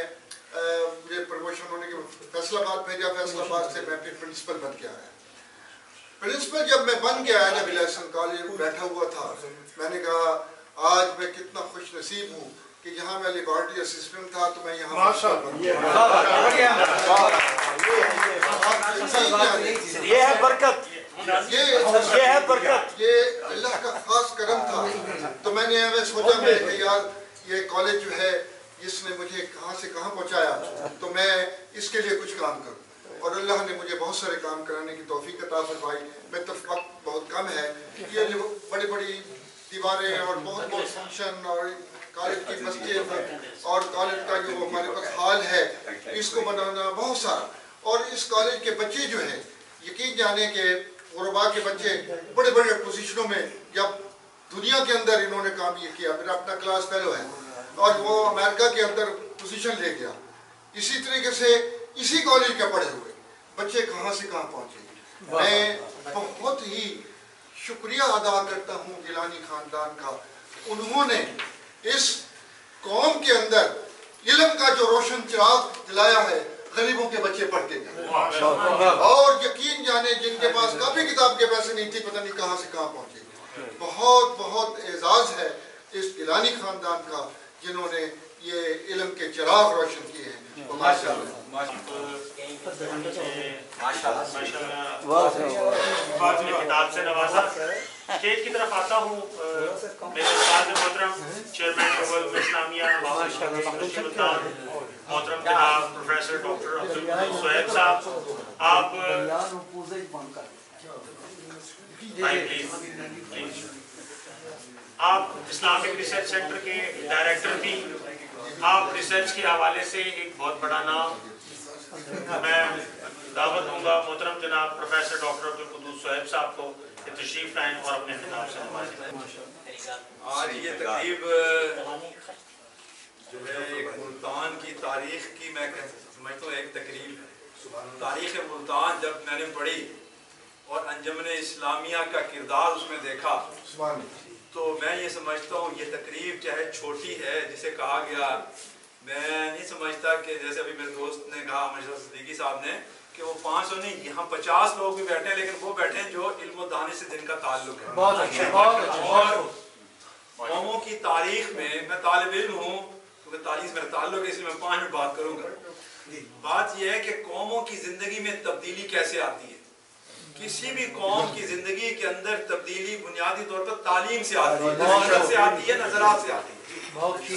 मुझे प्रमोशन होने के फैसलाबाद भेजा, फैसलाबाद से मैं फिर प्रिंसिपल बन के आया। प्रिंसिपल जब मैं बन के आया, जब वलायत हुसैन कॉलेज में बैठा हुआ था, मैंने कहा आज मैं कितना खुश नसीब हूँ कि यहाँ मैं लेबॉर्ट्री असिस्टेंट था तो मैं यहाँ ये है बरकत, ये है बरकत, ये अल्लाह का खास करम था। तो मैंने सोचा मैं कि यार ये कॉलेज जो है इसने मुझे कहाँ से कहाँ पहुँचाया, तो मैं इसके लिए कुछ काम करूँ। और अल्लाह ने मुझे बहुत सारे काम कराने की तौफीक अता फरमाई। मैं तो वक्त बहुत कम है, ये बड़ी बड़ी दीवारें और बहुत फंक्शन और कॉलेज की मस्जिद और कॉलेज का जो हमारे पास हॉल है इसको बनाना बहुत सारा। और इस कॉलेज के बच्चे जो हैं, यकीन जाने के गुरबा के बच्चे बड़े बड़े पोजीशनों में, जब दुनिया के अंदर इन्होंने काम ये किया, मेरा अपना क्लास फेलो है और वो अमेरिका के अंदर पोजीशन ले गया। इसी तरीके से इसी कॉलेज के पढ़े हुए बच्चे कहाँ से कहाँ पहुँचे। मैं बहुत ही शुक्रिया अदा करता हूँ गिलानी खानदान का, उन्होंने इस कौम के अंदर इल्म का जो रोशन चिराग जलाया है, गरीबों के बच्चे पढ़ के गए। और यकीन जाने जिनके पास काफी किताब के पैसे नहीं थी, पता नहीं कहाँ से कहाँ पहुँचे। बहुत बहुत एजाज है इस गिलानी खानदान का, जिन्होंने ये इल्म के चिराग रोशन किए हैं। किताब से नवाजा। स्टेज की तरफ आता हूँ मेरे उस्ताद मोहतरम चेयरमैन इस्लामिया मोहतरम जनाब प्रोफेसर डॉक्टर अब्दुल सुहैब साहब, आप आप इस्लामिक रिसर्च सेंटर के डायरेक्टर भी, आप रिसर्च के हवाले से एक बहुत बड़ा नाम। मैं दावत दूंगा मोहतरम जनाब प्रोफेसर डॉक्टर अब्दुल सुहैब साहब को तशरीफ लाएं और अपने खिताब से नवाजें। आज ये तकरीब जो है एक मुल्तान की तारीख की, मैं समझता हूँ एक तकरीब है। तारीख मुल्तान जब मैंने पढ़ी और अंजुमन इस्लामिया का किरदार उसमें देखा, तो मैं ये समझता हूँ ये तकरीब चाहे छोटी है, जिसे कहा गया, मैं नहीं समझता कि जैसे अभी मेरे दोस्त ने कहा मशहूर सिद्दीकी साहब ने कि वो 500 नहीं, यहाँ 50 लोग भी बैठे हैं, लेकिन वो बैठे हैं जो इल्म और दाने से जिनका ताल्लुक है। और कौमों की तारीख में मैं तालिब इल्म हूँ, क्योंकि तालीम से मेरा ताल्लुक है, इसलिए मैं 5 मिनट बात करूँगा। बात यह है कि कौमों की ज़िंदगी में तब्दीली कैसे आती है। किसी भी कौम की ज़िंदगी के अंदर तब्दीली बुनियादी तौर पर तालीम से आती है, नज़र से आती है, नज़रात से आती है।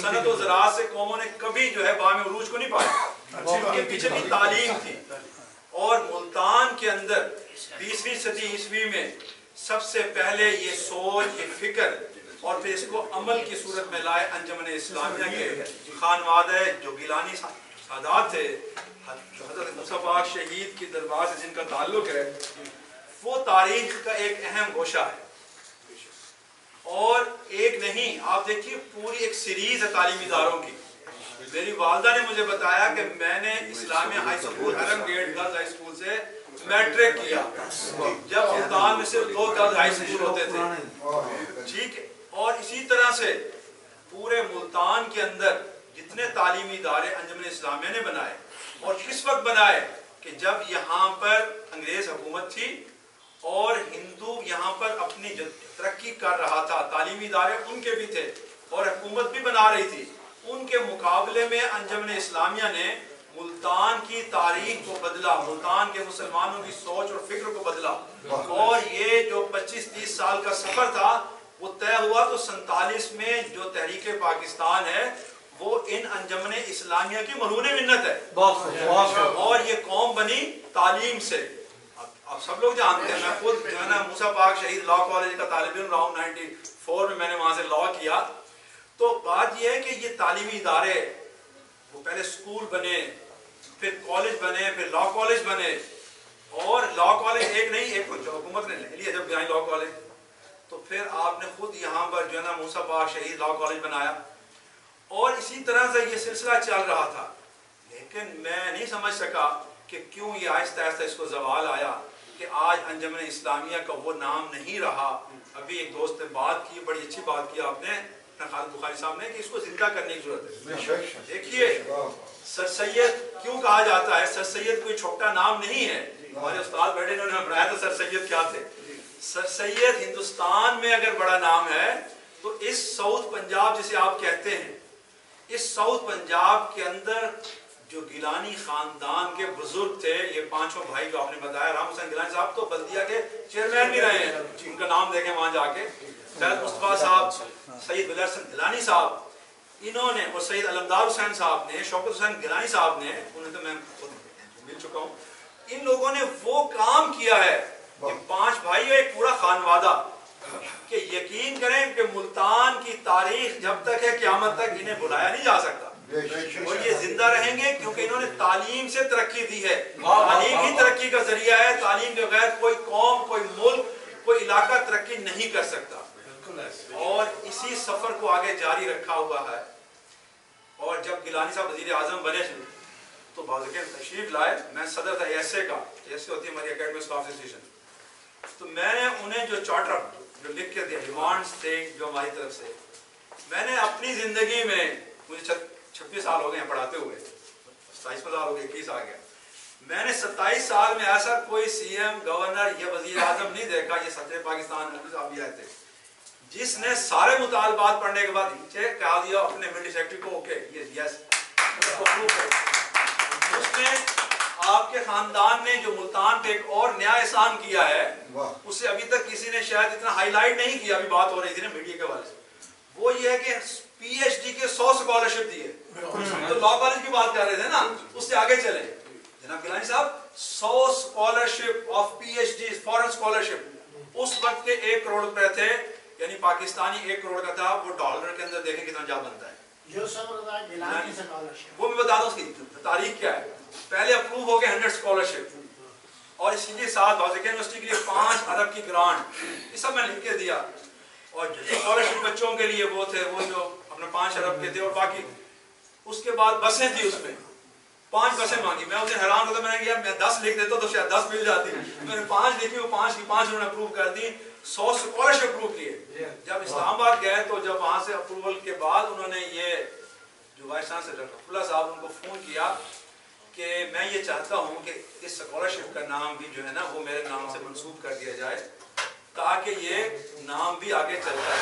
सनत और ज़राअत से कौमों ने कभी जो है बामे उरूज को नहीं पाया, उनके पीछे भी तालीम थी। और मुल्तान के अंदर 20वीं सदी ईस्वी में सबसे पहले ये सोच, ये फिक्र और फिर इसको अमल की सूरत में लाए अंजुमन इस्लामिया के खानवादे जो गिलानी सादात थे, हज़रत मूसा पाक शहीद की दरबार से जिनका ताल्लुक है, वो तारीख का एक अहम गोशा है। और एक नहीं, आप देखिए पूरी एक सीरीज है तालीमी इदारों की। मेरी वालदा ने मुझे बताया कि मैंने Islamia high school Haram gate girls high school से मैट्रिक किया, जब मुल्तान में सिर्फ 2 गर्ल्स हाई स्कूल होते थे। ठीक है, और इसी तरह से पूरे मुल्तान के अंदर जितने तालीमी इदारे अंजुमन इस्लामिया ने बनाए, और किस वक्त बनाए कि जब यहाँ पर अंग्रेज हुकूमत थी और हिंदू यहाँ पर अपनी तरक्की कर रहा था, तालीमी इदारे उनके भी थे और हुकूमत भी बना रही थी। उनके मुकाबले में अंजुमन इस्लामिया ने मुल्तान की तारीख को बदला, मुल्तान के मुसलमानों की सोच और फिक्र को बदला। और ये जो 25-30 साल का सफर था वो तय हुआ तो 47 में जो तहरीक पाकिस्तान है वो इन अंजुमन इस्लामिया की मरहून मिन्नत है। और ये कौम बनी तालीम से। अब सब लोग जानते हैं, मैं खुद जो है ना मूसा पाक शहीद लॉ कॉलेज का तालिब इल्म रहा हूं, 94 में मैंने वहां से लॉ किया। तो बात यह है कि ये तालीमी इदारे वो पहले स्कूल बने, फिर कॉलेज बने, फिर लॉ कॉलेज बने। और लॉ कॉलेज एक नहीं, एक जो हुकूमत ने ले लिया जब गया लॉ कॉलेज, तो फिर आपने खुद यहाँ पर जो है ना मूसा पाक शहीद लॉ कॉलेज बनाया। और इसी तरह से ये सिलसिला चल रहा था। लेकिन मैं नहीं समझ सका कि क्यों ये आहिस्ता आहिस्ता इसको जवाल आया कि आज अंजुमन इस्लामिया का वो नाम नहीं रहा। अभी एक दोस्त ने बात की, बड़ी अच्छी बात की आपने खालिद बुखारी साहब ने, कि इसको जिंदा करने की जरूरत है। देखिए सर सैयद क्यों कहा जाता है, सर सैयद कोई छोटा नाम नहीं है। हमारे उस्ताद बैठे इन्होंने बताया था सर सैयद क्या थे। सर सैयद हिंदुस्तान में अगर बड़ा नाम है तो इस साउथ पंजाब जिसे आप कहते हैं, इस साउथ पंजाब के अंदर जो गिलानी खानदान के बुजुर्ग थे, ये 5 भाई जो आपने बताया, राम हुसैन गिलानी साहब तो बल्दिया के चेयरमैन भी रहे हैं, उनका नाम देखें वहां जाके, सैयद मुस्तफा साहब, सैयद बिलाल हसन गिलानी साहब, इन्होंने, और सैयद अलमदार हुसैन साहब ने, शौकत हुसैन गिलानी साहब ने, उन्हें तो मैं खुद मिल चुका हूँ, इन लोगों ने वो काम किया है। ये 5 भाई और एक पूरा खानवादा, कि यकीन करें कि मुल्तान की तारीख जब तक है क़यामत तक इन्हें भुलाया नहीं जा सकता। और ये जिंदा रहेंगे क्योंकि इन्होंने तालीम से तरक्की दी है। तालीम ही तरक्की का जरिया है। तालीम के बगैर कोई कौम, कोई मुल्क, कोई इलाका तरक्की नहीं कर सकता। और इसी सफर को आगे जारी रखा हुआ है। और जब गिलानी साहब वज़ीर आज़म बने तो बाज़ तशरीफ लाए, मैं सदर था ऐसे का, ऐसे होती है हमारी एकेडमी स्टाफ एसोसिएशन, तो मैंने उन्हें जो चार्टर जो लिख के दिया, डिमांड्स थे जो हमारी तरफ से, मैंने अपनी जिंदगी में, मुझे 26 साल हो गए हैं पढ़ाते हुए, 27 साल हो गए, 21 आ गया, मैंने 27 साल में ऐसा कोई सीएम, गवर्नर या वजीर आजम नहीं देखा, ये सदर पाकिस्तान साहब भी आए थे, जिसने सारे मुतालबात पढ़ने के बाद कहा दिया अपने मिलिट्री सेक्रेटरी को ओके यस, उसने आपके खानदान ने जो मुल्तान पे एक और नया एहसान किया है, उसे अभी तक किसी ने शायद इतना हाईलाइट नहीं किया। अभी बात हो रही थी ना मीडिया के वाले से, वो ये है कि पीएचडी के 100 स्कॉलरशिप दिए। तो लॉ कॉलेज की बात कर रहे थे ना, उससे आगे चले जनाब गिलानी साहब, 100 scholarship of PhD foreign scholarship उस वक्त के 1 करोड़ रुपए थे, यानी पाकिस्तानी 1 करोड़ का था, वो डॉलर के अंदर देखें कितना जा बनता है। वो मैं बता दूं उसकी तारीख क्या है। पहले अप्रूव हो गए 100 स्कॉलरशिप और इसी साथ बाज़ यूनिवर्सिटी के लिए 5 अरब की ग्रांट, ये सब मैं लिख के दिया। और स्कॉलरशिप बच्चों के लिए वो थे, वो जो अपने 5 अरब के थे, और बाकी उसके बाद बसें थी, उसमें 5 बसें मांगी। मैं उसे हैरान होता, मैंने कहा मैं 10 लिख देता तो शायद 10 मिल जाती, मैंने 5 लिखी, वो 5 की 5 उन्होंने अप्रूव कर दी। 100 स्कॉलरशिप अप्रूव किए। जब इस्लामाबाद गए तो जब वहां से अप्रूवल के बाद उन्होंने ये जो वाइस चांसलर रफुल्ला साहब उनको फोन किया कि मैं ये चाहता हूँ कि इस स्कॉलरशिप का नाम भी जो है ना वो मेरे नाम से मंसूब कर दिया जाए ताकि ये नाम भी आगे चलता है।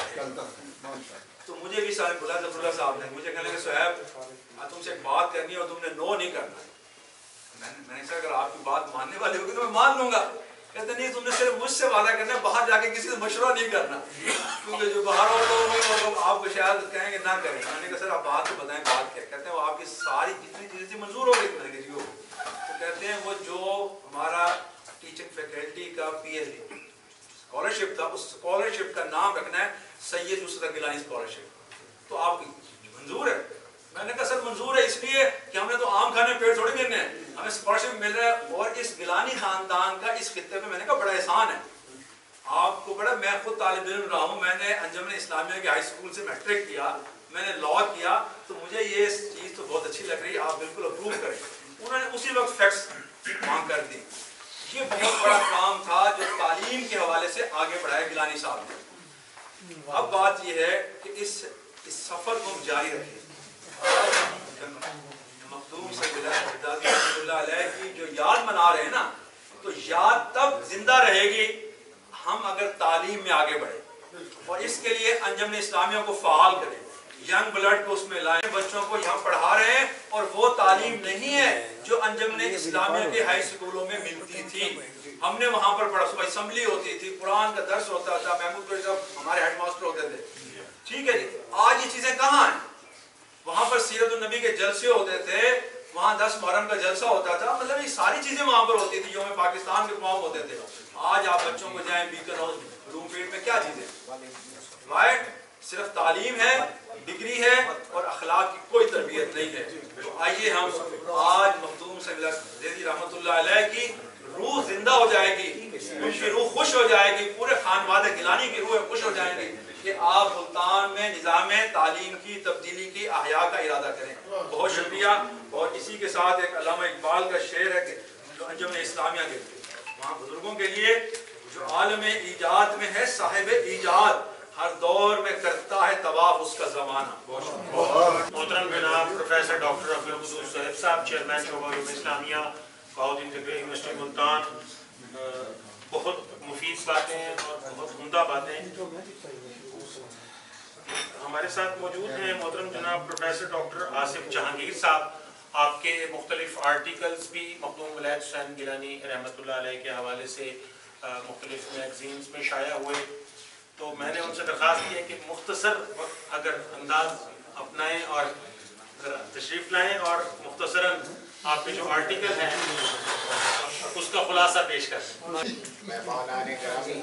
تو مجھے بھی صاحب بلا ظفراللہ صاحب نے مجھے کہنے لگے صہیب تم سے ایک بات کرنی ہے اور تم نے نو نہیں کرنا. میں نے کہا اگر آپ کی بات ماننے والے ہوگی تو میں مان لوں گا. کہتے نہیں تم نے صرف مجھ سے وعدہ کرنا ہے, باہر جا کے کسی سے مشورہ نہیں کرنا, کیونکہ جو باہر اور لوگ ہیں وہ لوگ آپ کو شاید کہیں گے نہ کریں. میں نے کہا سر آپ بات تو بتائیں بات کیا. کہتے ہیں وہ آپ کی ساری جتنی چیزیں تھی منظور ہو گئی. میں نے کہا جی ہو. تو کہتے ہیں وہ جو ہمارا ٹیچنگ فیکلٹی کا پی ایچ ڈی اسکالرشپ تھا, اس اسکالرشپ کا نام رکھنا ہے سید یوسف گیلانی اسکالرشپ. تو آپ کی منظور ہے؟ میں نے کہا سر منظور ہے اس لیے کہ ہم نے تو عام کھانے پیٹ تھوڑے گرنے ہیں, ہمیں اسکالرشپ مل رہا ہے. اور اس گیلانی خاندان کا اس خطے پہ میں نے کہا بڑا احسان ہے آپ کو. بڑا میں خود طالب علم رہا ہوں, میں نے انجمن اسلامیہ کے ہائی اسکول سے میٹرک کیا, میں نے لاء کیا, تو مجھے یہ چیز تو بہت اچھی لگ رہی ہے, آپ بالکل اپروو کریں. انہوں نے اسی وقت فیکٹس مانگ کر دی. یہ بہت بڑا کام تھا جو تعلیم کے حوالے سے آگے بڑھایا گیلانی صاحب نے. اب بات یہ ہے کہ اس سفر کو ہم جاری رکھیں. مخدوم صلی اللہ علیہ کی جو یاد منا رہے ہیں نا, تو یاد تب زندہ رہے گی ہم اگر تعلیم میں آگے بڑھیں, اور اس کے لیے انجمن اسلامیہ کو فعال کریں, ینگ بلڈ کو اس میں لائیں. بچوں کو یہاں پڑھا رہے ہیں اور وہ تعلیم نہیں ہے جو انجمن اسلامیہ کے ہائی اسکولوں میں ملتی تھی. ہم نے وہاں پر پڑھا, صبح اسمبلی ہوتی تھی, قرآن کا درس ہوتا تھا, محمود کوئی صاحب ہمارے ہیڈ ماسٹر ہوتے تھے. ٹھیک ہے جی, آج یہ چیزیں کہاں ہیں؟ وہاں پر سیرت النبی کے جلسے ہوتے تھے, وہاں 10 محرم کا جلسہ ہوتا تھا, مطلب یہ ساری چیزیں وہاں پر ہوتی تھی, یوم پاکستان کے پروگرام ہوتے تھے. آج آپ بچوں کو جائیں بیکن ہاؤس, روم فیلڈ میں کیا چیزیں رائٹ, صرف تعلیم ہے, ڈگری ہے, اور اخلاق کی کوئی تربیت نہیں ہے. تو آئیے ہم آج مخدوم صلی اللہ رحمۃ اللہ علیہ کی روح زندہ ہو جائے گی, ان کی روح خوش ہو جائے گی, پورے خانوادہ گیلانی کی روح خوش ہو جائیں گی کہ آپ ملتان میں نظام تعلیم کی تبدیلی کی احیاء کا ارادہ کریں. بہت شکریہ. اور اسی کے ساتھ ایک علامہ اقبال کا شعر ہے کہ جو انجمن اسلامیہ کے وہاں بزرگوں کے لیے, جو عالم ایجاد میں ہے صاحب ایجاد, ہر دور میں کرتا ہے طواف اس کا زمانہ. محترم جناب پروفیسر ڈاکٹر عبدالقدوس صاحب صاحب, چیئرمین شعبہ علوم اسلامیہ, بہاؤالدین انٹرگریٹڈ یونیورسٹی ملتان, بہت مفید باتیں اور بہت عمدہ باتیں. ہمارے ساتھ موجود ہیں محترم جناب پروفیسر ڈاکٹر آصف جہانگیر صاحب. آپ کے مختلف آرٹیکلز بھی مخدوم ولایت حسین گیلانی رحمۃ اللہ علیہ کے حوالے سے مختلف میگزینز میں شائع ہوئے. تو میں نے ان سے درخواست کی ہے کہ مختصر اگر انداز اپنائیں اور تشریف لائیں اور مختصراً آپ کے جو آرٹیکل ہیں اس کا خلاصہ پیش کریں. مہمانان گرامی,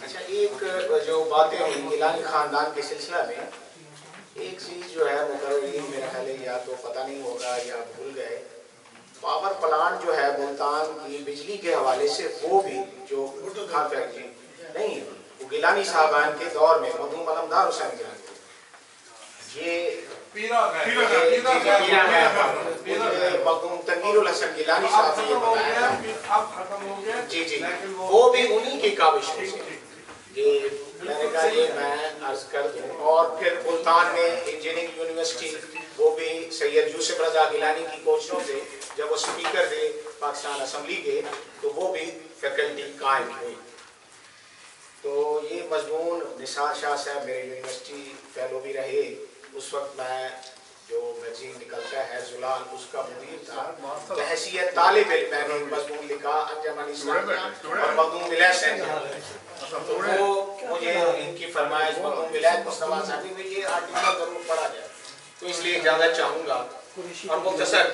اچھا ایک جو باتیں ہوئی گیلانی خاندان کے سلسلہ میں, ایک چیز جو ہے مقررین میرا خیال ہے یا تو پتہ نہیں ہوگا یا بھول گئے, پاور پلانٹ جو ہے ملتان کی بجلی کے حوالے سے وہ بھی جو خان فیکٹری نہیں, وہ گیلانی صاحبان کے دور میں مرحوم علمدار حسین گیلانی, یہ مخدوم تنویر الحسن گیلانی صاحب نے بتایا. جی جی, وہ بھی انہی کی کاوش ہے. یہ میں نے کہا یہ میں عرض کر دوں. اور پھر ملتان میں انجینئرنگ یونیورسٹی, وہ بھی سید یوسف رضا گیلانی کی کوششوں سے, جب وہ سپیکر تھے پاکستان اسمبلی کے, تو وہ بھی فیکلٹی قائم ہوئی. تو یہ مضمون نثار شاہ صاحب میرے یونیورسٹی فیلو بھی رہے. اس وقت میں جو میگزین نکلتا ہے زلال, اس کا مدیر تھا. بحیثیت طالب علم میں نے مضمون لکھا انجمن اسلامیہ اور مخدوم ولایت حسین. تو وہ مجھے ان کی فرمائش مخدوم ولایت مصطفیٰ صاحب میں یہ آرٹیکل ضرور پڑھا جائے, تو اس لیے اجازت چاہوں گا. اور مختصر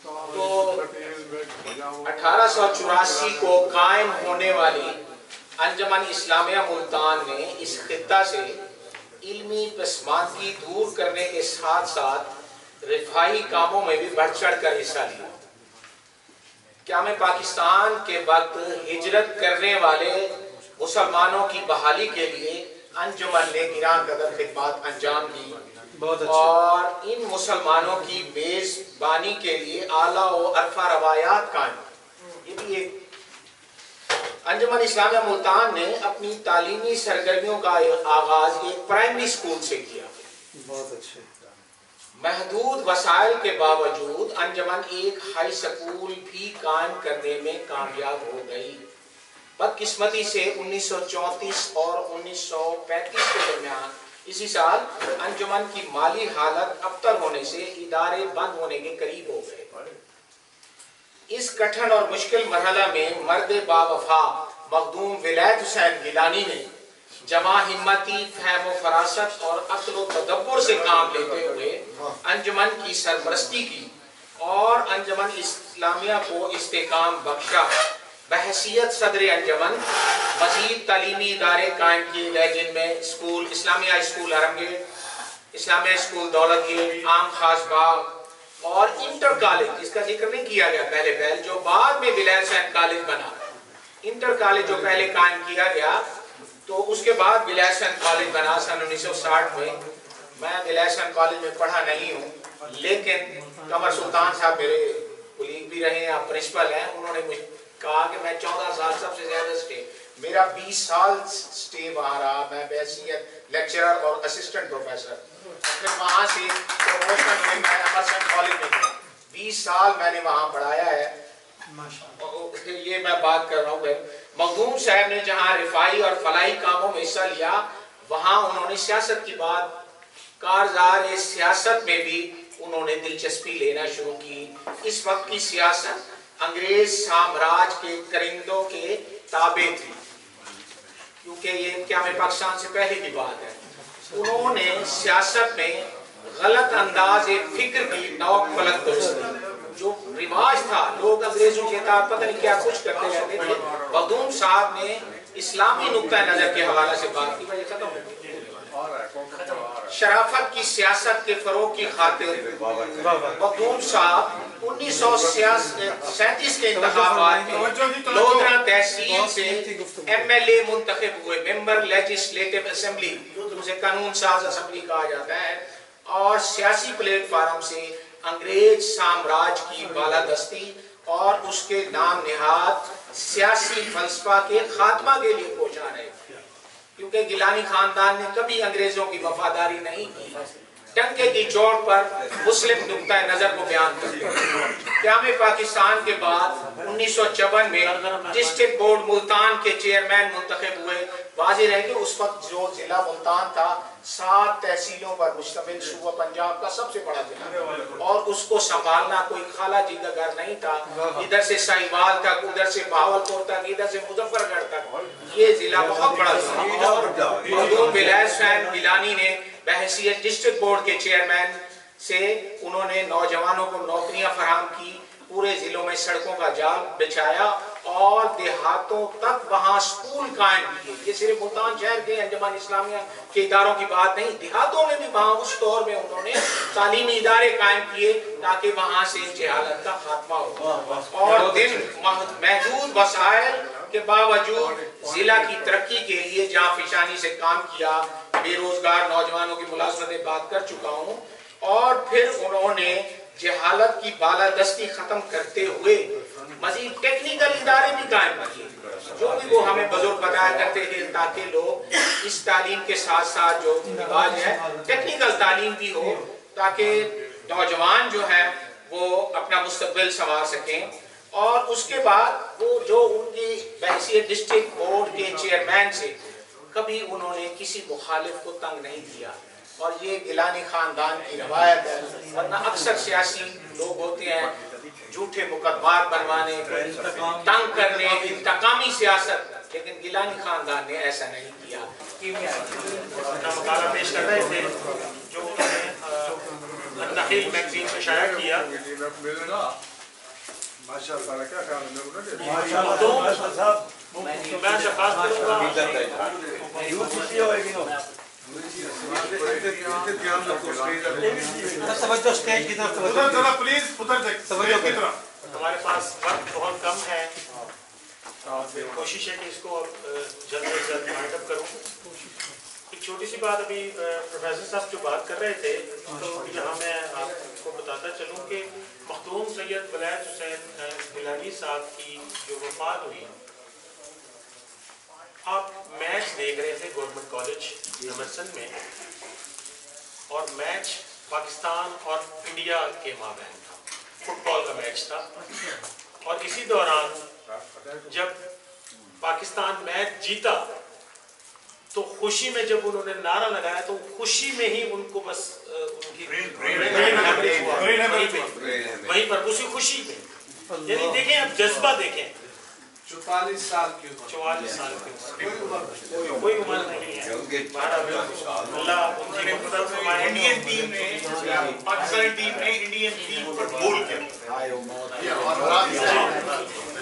تو 1884 کو قائم ہونے والی انجمن اسلامیہ ملتان نے اس خطہ سے علمی پسماندگی دور کرنے کے ساتھ ساتھ رفاہی کاموں میں بھی بڑھ چڑھ کر حصہ لیا. قیام پاکستان کے وقت ہجرت کرنے والے مسلمانوں کی بحالی کے لیے انجمن نے گراں قدر خدمات انجام دی, اور ان مسلمانوں کی میزبانی کے لیے اعلیٰ و عرفہ روایات قائم. یہ بھی ایک انجمن اسلامیہ ملتان نے اپنی تعلیمی سرگرمیوں کا آغاز ایک پرائمری اسکول سے کیا. بہت اچھے. محدود وسائل کے باوجود انجمن ایک ہائی سکول بھی قائم کرنے میں کامیاب ہو گئی. بدقسمتی سے 1934 اور 1935 کے درمیان इसी साल अंजुमन की माली हालत अबतर होने से इदारे बंद होने के करीब हो गए। इस कठिन और मुश्किल मरहला में मर्द बावफा मखदूम विलायत हुसैन गिलानी ने जमा हिम्मती, फहम व फरासत और अक्ल व तदब्बुर से काम लेते हुए अंजुमन की सरपरस्ती की और अंजुमन इस्लामिया को इस्तेकाम बख्शा। बहैसियत सदर अंजुमन मजीद तालीमी इदारे कायम किए गए, जिनमें school Islamia school Haram gate, Islamia school Daulat gate, Aam Khas बाग और इंटर कॉलेज, जिसका जिक्र नहीं किया गया पहले जो बाद में विलायत हुसैन कॉलेज बना। इंटर कॉलेज जो पहले कायम किया गया तो उसके बाद विलायत हुसैन कॉलेज बना सन 1960 में। मैं विलायत हुसैन कॉलेज में पढ़ा नहीं हूँ, लेकिन कमर सुल्तान साहब मेरे कुलीग भी रहे हैं, प्रिंसिपल हैं, उन्होंने मुझे कहा कि मैं 14 साल सबसे ज्यादा स्टे, मेरा 20 साल स्टे वहाँ रहा। मैं बैसियत लेक्चरर और असिस्टेंट प्रोफेसर, फिर वहाँ से प्रमोशन हुई, मैं अमरसन कॉलेज में गया, 20 साल मैंने वहाँ पढ़ाया है। ये मैं बात कर रहा हूँ। मखदूम साहब ने जहाँ रिफाई और फलाई कामों में हिस्सा लिया, वहाँ उन्होंने सियासत की बात, कारजार सियासत में भी उन्होंने दिलचस्पी लेना शुरू की। इस वक्त की सियासत अंग्रेज साम्राज्य के करिंदों के ताबे थी, क्योंकि ये क्या में पाकिस्तान से पहले की बात है। उन्होंने सियासत में गलत अंदाज फिक्र की नौक फलक दोस्ती, जो रिवाज था, लोग अंग्रेजों के साथ पता नहीं क्या कुछ करते रहते थे। मखदूम साहब ने इस्लामी नुक्ता नजर के हवाले से बात की। भाई खत्म हो शराफत की सियासत के फरोग की खातिर मखदूम साहब 1937 के इंतखाबात में लोधरा तहसील से MLA मुंतखब हुए, मेंबर लेजिस्लेटिव असेंबली, उसे कानून साज असेंबली कहा जाता है, और सियासी प्लेटफार्म से अंग्रेज साम्राज्य की बालादस्ती और उसके नाम निहाद सियासी फलसफा के खात्मा के लिए पहुंचा रहे, क्योंकि गिलानी खानदान ने कभी अंग्रेजों की वफादारी नहीं की। टंके की चोट पर मुस्लिम नुक्ता नजर को बयान करते क़याम पाकिस्तान के बाद 1954 में डिस्ट्रिक्ट बोर्ड मुल्तान के चेयरमैन मुंतखब हुए। वाज़ेह है कि उस वक्त जो जिला मुल्तान था 7 तहसीलों पर मुश्तमिल सूबा पंजाब का सबसे बड़ा जिला, और उसको संभालना कोई खाला जी का घर नहीं था। इधर से साहिवाल तक, उधर से बहावलपुर तक, इधर से मुजफ्फरगढ़ तक, ये जिला बहुत बड़ा था। विलायत हुसैन गिलानी ने बहैसियत डिस्ट्रिक्ट बोर्ड के चेयरमैन से उन्होंने नौजवानों को नौकरियां फराहम की, पूरे जिलों में सड़कों का जाल बिछाया और देहातों तक वहां स्कूल कायम किए। ये सिर्फ मुल्तान शहर के अंजुमन इस्लामिया के इदारों की बात नहीं, देहातों में भी वहां उस दौर में उन्होंने तालीमी इदारे कायम किए ताकि वहां से जहालत का खात्मा हो। और दिन महदूद वसाइल के बावजूद जिला की तरक्की के लिए जहाँ फिशानी से काम किया, बेरोजगार नौजवानों की मुलाजमतें बात कर चुका हूँ, और फिर उन्होंने जहालत की बालादस्ती खत्म करते हुए मजीद टेक्निकल इदारे भी कायम किए, जो भी वो हमें बुजुर्ग बताया करते थे, ताकि लोग इस तालीम के साथ साथ जो रिवाज है टेक्निकल तालीम भी हो, ताकि नौजवान जो है वो अपना मुस्तकबिल संवार सकें। और उसके बाद वो जो उनकी बहैसियत डिस्ट्रिक्ट बोर्ड के चेयरमैन से कभी उन्होंने किसी मुखालिफ को तंग नहीं किया, और ये गिलानी खानदान की रवायत है। वरना अक्सर सियासी लोग होते हैं झूठे मुकदमात बनवाने, तंग करने, इंतकामी सियासत, लेकिन गिलानी खानदान ने ऐसा नहीं किया। अपना मकाला पेश कर रहे थे जो उन्होंने नखील मैगजीन में शाया किया। माशाअल्लाह, क्या ख्याल है? मैं शफात करूंगा। हमारे पास वक्त बहुत कम है, कोशिश है कि इसको जल्द से जल्द वाइंड अप करूं। एक छोटी सी बात, अभी प्रोफेसर साहब जो बात कर रहे थे, तो यहाँ मैं आपको बताता चलूँ कि मखदूम सैयद विलायत हुसैन गिलानी साहब की जो वफात हुई, आप मैच देख रहे थे गवर्नमेंट कॉलेज अमरसन में, और मैच पाकिस्तान और इंडिया के माबैन था, फुटबॉल का मैच था। और इसी दौरान जब पाकिस्तान मैच जीता تو خوشی میں جب انہوں نے نعرہ لگایا تو خوشی میں ہی ان کو بس وہیں پر اسی خوشی میں، یعنی دیکھیں اب جذبہ دیکھیں، 44 سال کی عمر، 44 سال کی عمر، کوئی عمر نہیں ہے. اللہ ان کی مدد فرمائے. انڈین ٹیم نے پاکستانی ٹیم نے انڈین ٹیم پر گول کیا.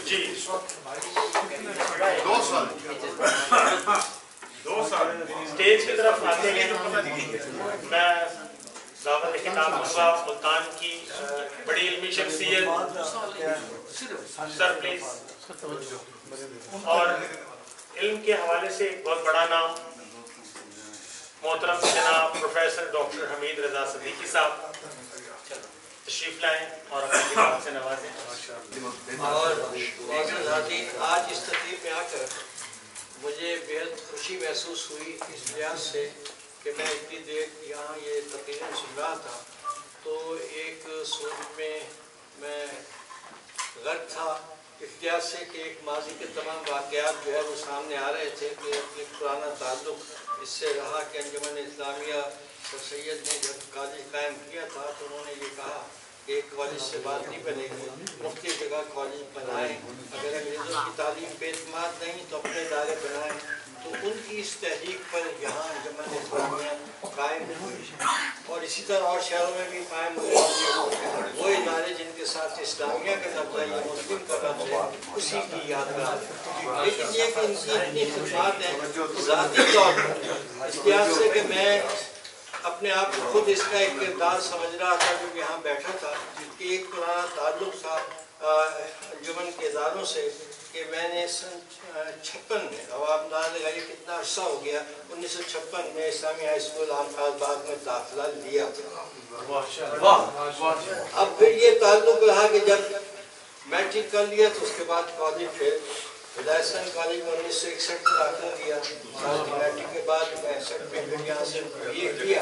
جی 2 سال اسٹیج کی طرف آتے ہیں. میں دعوت خطاب ہوگا ملتان کی بڑی علمی شخصیت سر پلیز، اور علم کے حوالے سے ایک بہت بڑا نام محترم جناب پروفیسر ڈاکٹر حمید رضا صدیقی صاحب تشریف لائیں اور اپنی کتاب سے نوازیں. اور آج اس تقریب میں آ کر مجھے بہت خوشی محسوس ہوئی اس لحاظ سے کہ میں اتنی دیر یہاں یہ تقریباً سن رہا تھا تو ایک سوچ میں غرق تھا اس لحاظ سے کہ ایک ماضی کے تمام واقعات جو ہے وہ سامنے آ رہے تھے کہ ایک پرانا تعلق اس سے رہا کہ انجمن اسلامیہ سر سید نے جب کالج قائم کیا تھا تو انہوں نے یہ کہا کہ ایک کالج سے بات نہیں بنے گی، مختلف جگہ کالج بنائیں، اگر انگریزوں کی تعلیم پہ اعتماد نہیں تو اپنے ادارے بنائیں. تو ان کی اس تحریک پر یہاں انجمن اسلامیہ قائم ہوئی اور اسی طرح اور شہروں میں بھی قائم ہوئے. وہ ادارے جن کے ساتھ اسلامیہ کا لفظ ہے یا مسلم کا لفظ ہے اسی کی یادگار ہے. لیکن یہ کہ ان کی اتنی خدمات ہیں ذاتی طور پر اس لحاظ سے کہ میں اپنے آپ کو خود اس کا ایک کردار سمجھ رہا تھا جو یہاں بیٹھا تھا کہ ایک پرانا تعلق تھا انجمن کے اداروں سے کہ میں نے سن 56 میں، اب آپ اندازہ لگائیے کتنا عرصہ ہو گیا، 1956 میں اسلامی ہائی اسکول عام خاص باغ میں داخلہ لیا تھا. اب پھر یہ تعلق رہا کہ جب میٹرک کر لیا تو اس کے بعد کالج پھر ہدایت حسن کالج میں 1961 میں داخلہ لیا، میٹرک کے بعد 65 میں پھر یہاں سے یہ کیا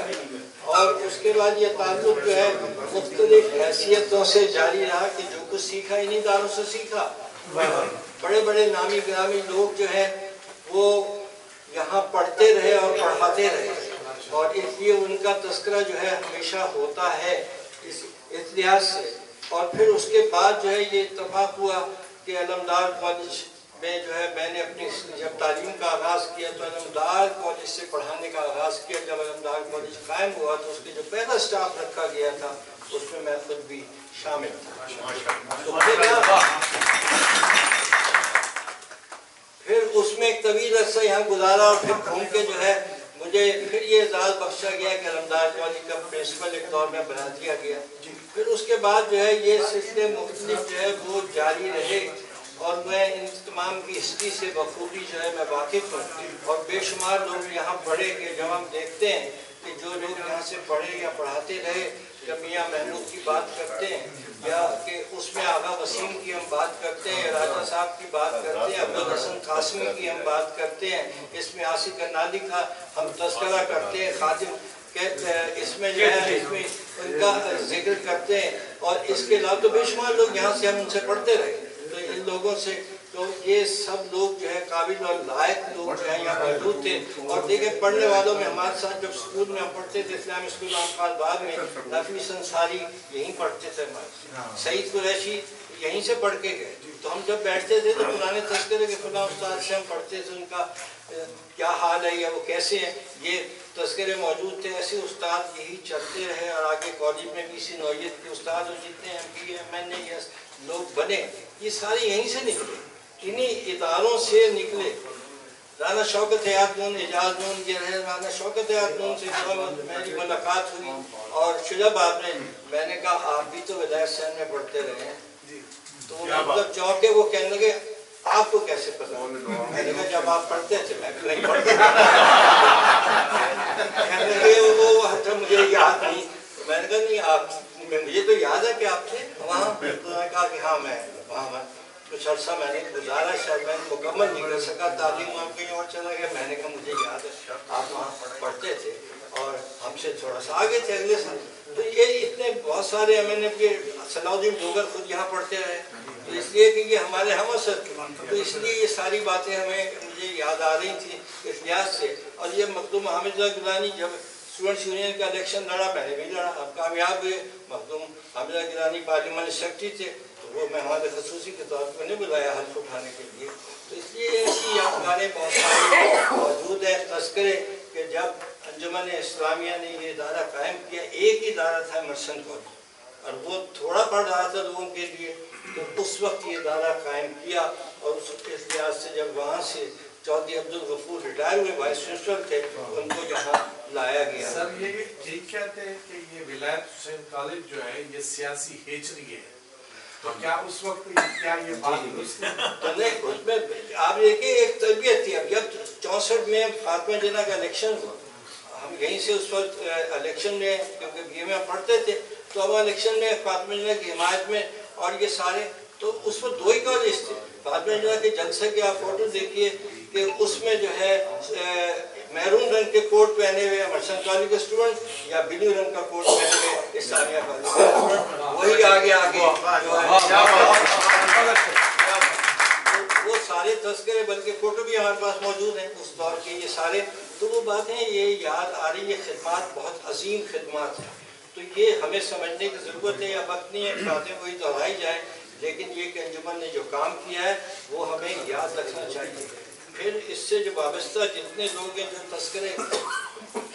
اور اس کے بعد یہ تعلق جو ہے مختلف حیثیتوں سے جاری رہا کہ جو کچھ سیکھا انہی اداروں سے سیکھا. بڑے بڑے نامی گرامی لوگ جو ہیں وہ یہاں پڑھتے رہے اور پڑھاتے رہے اور اس لیے ان کا تذکرہ جو ہے ہمیشہ ہوتا ہے اس لحاظ سے. اور پھر اس کے بعد جو ہے یہ اتفاق ہوا کہ علمدار کالج میں جو ہے میں نے اپنی جب تعلیم کا آغاز کیا تو علمدار کالج سے پڑھانے کا آغاز کیا. جب علمدار کالج قائم ہوا تو اس کے جو پہلا سٹاف رکھا گیا تھا اس میں میں خود بھی شامل تھا. پھر اس میں ایک طویل عرصہ یہاں گزارا اور پھر گھوم کے جو ہے مجھے پھر یہ اعزاز بخشا گیا کہ علمدار کالج کا پرنسپل ایک دور میں بنا دیا گیا. پھر اس کے بعد جو ہے یہ سلسلے مختلف جو ہے وہ جاری رہے اور میں ان تمام کی ہسٹری سے بخوبی جو ہے میں واقف ہوں اور بے شمار لوگ یہاں پڑھے کہ جب ہم دیکھتے ہیں کہ جو لوگ یہاں سے پڑھے یا پڑھاتے رہے یا میاں محمود کی بات کرتے ہیں یا کہ اس میں آغا وسیم کی ہم بات کرتے ہیں، راجہ صاحب کی بات کرتے ہیں، عبدالحسن قاسمی کی ہم بات کرتے ہیں، اس میں عاصف کرنالی کا ہم تذکرہ کرتے ہیں، خادم اس میں جو ہے اس میں ان کا ذکر کرتے ہیں اور اس کے علاوہ تو بے شمار لوگ یہاں سے ہم ان سے پڑھتے رہے. تو ان لوگوں سے تو یہ سب لوگ جو ہے قابل اور لائق لوگ جو ہیں یہاں موجود تھے. اور دیکھیں پڑھنے والوں میں ہمارے ساتھ جب اسکول میں ہم پڑھتے تھے اسلامی اسکول عام خاص باغ میں نفیس انصاری یہیں پڑھتے تھے ہمارے، سعید قریشی یہیں سے پڑھ کے گئے. تو ہم جب بیٹھتے تھے تو پرانے تذکرے کے فلاں استاد سے ہم پڑھتے تھے ان کا کیا حال ہے یا وہ کیسے ہیں یہ تذکرے موجود تھے. ایسے استاد یہی چلتے رہے اور آگے کالج میں بھی اسی نوعیت کے استاد اور جتنے MPA MNA لوگ بنے یہ سارے یہیں سے نکلے، انہی اداروں سے نکلے. رانا شوکت حیات نون اعجاز نون یہ رہے، رانا شوکت حیات نون سے میری ملاقات ہوئی اور شجاع بعد میں میں نے کہا آپ بھی تو ولایت حسین میں پڑھتے رہے ہیں تو مطلب چونکے وہ کہنے لگے آپ کو کیسے پتا؟ میں نے کہا جب آپ پڑھتے تھے میں بھی نہیں پڑھتا. کہنے لگے وہ مجھے یاد نہیں. میں نے کہا نہیں آپ مجھے تو یاد ہے کہ آپ تھے وہاں. تو میں نے کہا کہ ہاں میں وہاں کچھ عرصہ میں نے گزارا، شاید میں مکمل نہیں کر سکا، تعلیم وہاں کہیں اور چلا گیا. میں نے کہا مجھے یاد ہے آپ وہاں پڑھتے تھے اور ہم سے تھوڑا سا آگے تھے اگلے سال. تو یہ اتنے بہت سارے میں نے صلاح الدین ڈوگر خود یہاں پڑھتے رہے، تو اس لیے کہ یہ ہمارے ہم اثر تھے، تو اس لیے یہ ساری باتیں ہمیں مجھے یاد آ رہی تھیں اس لحاظ سے. اور یہ مخدوم حامد اللہ گیلانی جب اسٹوڈنٹس یونین کا الیکشن لڑا، میں نے بھی لڑا، اب کامیاب ہوئے. مخدوم حامد اللہ گیلانی پارلیمنٹ سیکرٹری تھے، تو وہ مہمان خصوصی کے طور پر انہیں بلایا حلف اٹھانے کے لیے. تو اس لیے ایسی یادگاریں بہت ساری موجود ہیں. تذکرے کہ جب انجمن اسلامیہ نے یہ ادارہ قائم کیا، ایک ہی ادارہ تھا مرسن کالج، اور وہ تھوڑا پڑ رہا تھا لوگوں کے لیے، تو اس وقت یہ ادارہ قائم کیا. اور اس لحاظ سے جب وہاں سے چودھری عبدالغفور ریٹائر ہوئے، وائس پرنسپل تھے، ان کو یہاں لایا گیا. سر یہ ٹھیک کہتے ہیں کہ یہ ولایت حسین کالج جو ہے یہ سیاسی ہیچری ہے، تو کیا اس وقت کیا یہ بات تو نہیں، اس میں آپ دیکھیں ایک تربیت تھی. اب جب 64 میں فاطمہ جناح کا الیکشن ہوا، ہم یہیں سے اس وقت الیکشن میں، کیونکہ بی اے میں پڑھتے تھے، تو اب الیکشن میں فاطمہ جناح کی حمایت میں، اور یہ سارے، تو اس وقت 2 ہی کالج تھے. فاطمہ جناح کے جلسے کے آپ فوٹو دیکھیے کہ اس میں جو ہے میرون رنگ کے کوٹ پہنے ہوئے مرسن کالج کے اسٹوڈنٹ، یا بلو رنگ کا کوٹ پہنے ہوئے اسلامیہ کالج کے اسٹوڈنٹ، وہی آگے وہ سارے تذکرے، بلکہ فوٹو بھی ہمارے پاس موجود ہیں اس دور کے یہ سارے. تو وہ باتیں یہ یاد آ رہی ہے، خدمات بہت عظیم خدمات ہیں. تو یہ ہمیں سمجھنے کی ضرورت ہے، یا وقت نہیں ہے باتیں وہی دہرائی جائیں، لیکن یہ کہ انجمن نے جو کام کیا ہے وہ ہمیں یاد رکھنا چاہیے. پھر اس سے جو وابستہ جتنے لوگ ہیں جو تذکرے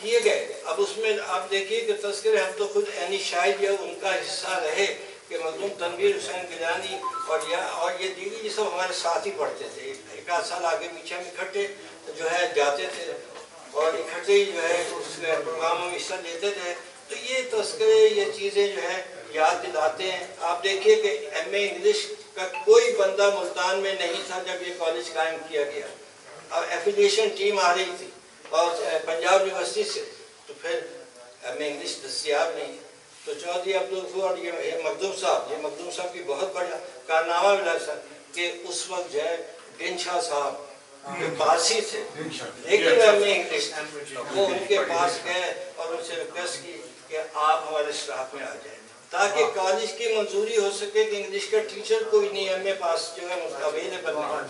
کیے گئے، اب اس میں آپ دیکھیے کہ تذکرے ہم تو خود عینی شاہد یا ان کا حصہ رہے کہ مخدوم تنویر حسین گیلانی اور یہ دیگر، یہ سب ہمارے ساتھ ہی پڑھتے تھے. ایک آدھ سال آگے پیچھے ہم اکٹھے جو ہے جاتے تھے، اور اکٹھے ہی جو ہے اس پروگرام میں حصہ لیتے تھے. تو یہ تذکرے، یہ چیزیں جو ہے یاد دلاتے ہیں. آپ دیکھیے کہ ایم اے انگلش کا کوئی بندہ ملتان میں نہیں تھا جب یہ کالج قائم کیا گیا. اب ایفیلیشن ٹیم آ رہی تھی اور پنجاب یونیورسٹی سے، تو پھر ایم اے انگلش دستیاب نہیں. تو چودھری عبدالغفور اور یہ مخدوم صاحب کی بہت بڑا کارنامہ ملا سر کہ اس وقت جو ہے دین شاہ صاحب جو پارسی تھے لیکن ایم اے انگلش، وہ ان کے پاس گئے اور ان سے ریکویسٹ کی کہ آپ ہمارے اسٹاف میں آ جائیں، تاکہ کالج کی منظوری ہو سکے کہ انگلش کا ٹیچر کوئی نہیں ایم اے پاس جو ہے اویلیبل نہیں.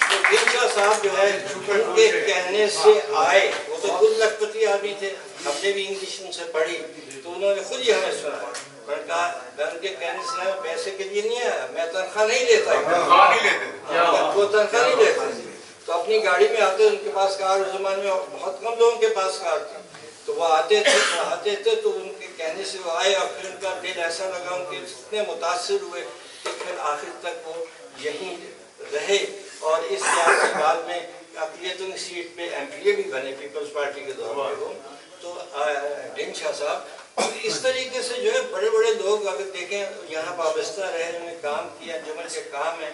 تو دین شاہ صاحب جو ہے ان کے کہنے سے آئے، وہ تو خود لکھپتی آدمی تھے، ہم نے بھی انگلش ان سے پڑھی، تو انہوں نے خود ہی ہمیں سنا. میں نے کہا میں ان کے کہنے سے آیا، پیسے کے لیے نہیں آیا، میں تنخواہ نہیں لیتا، وہ تنخواہ نہیں لیتے. تو اپنی گاڑی میں آتے، ان کے پاس کار اس زمانے میں بہت کم لوگوں کے پاس کار تھی، تو وہ آتے تھے تو ان کے کہنے سے وہ آئے. اور پھر ان کا دل ایسا لگا، ان کے اتنے متاثر ہوئے کہ پھر آخر تک وہ یہیں رہے. اور اس لحاظ سے بعد میں اقلیتوں کی سیٹ پہ ایم پی اے بھی بنے پیپلز پارٹی کے دور میں وہ. تو دین شاہ صاحب اس طریقے سے جو ہے بڑے بڑے لوگ اگر دیکھیں یہاں وابستہ رہے، انہوں نے کام کیا، انجمن کے کام ہیں.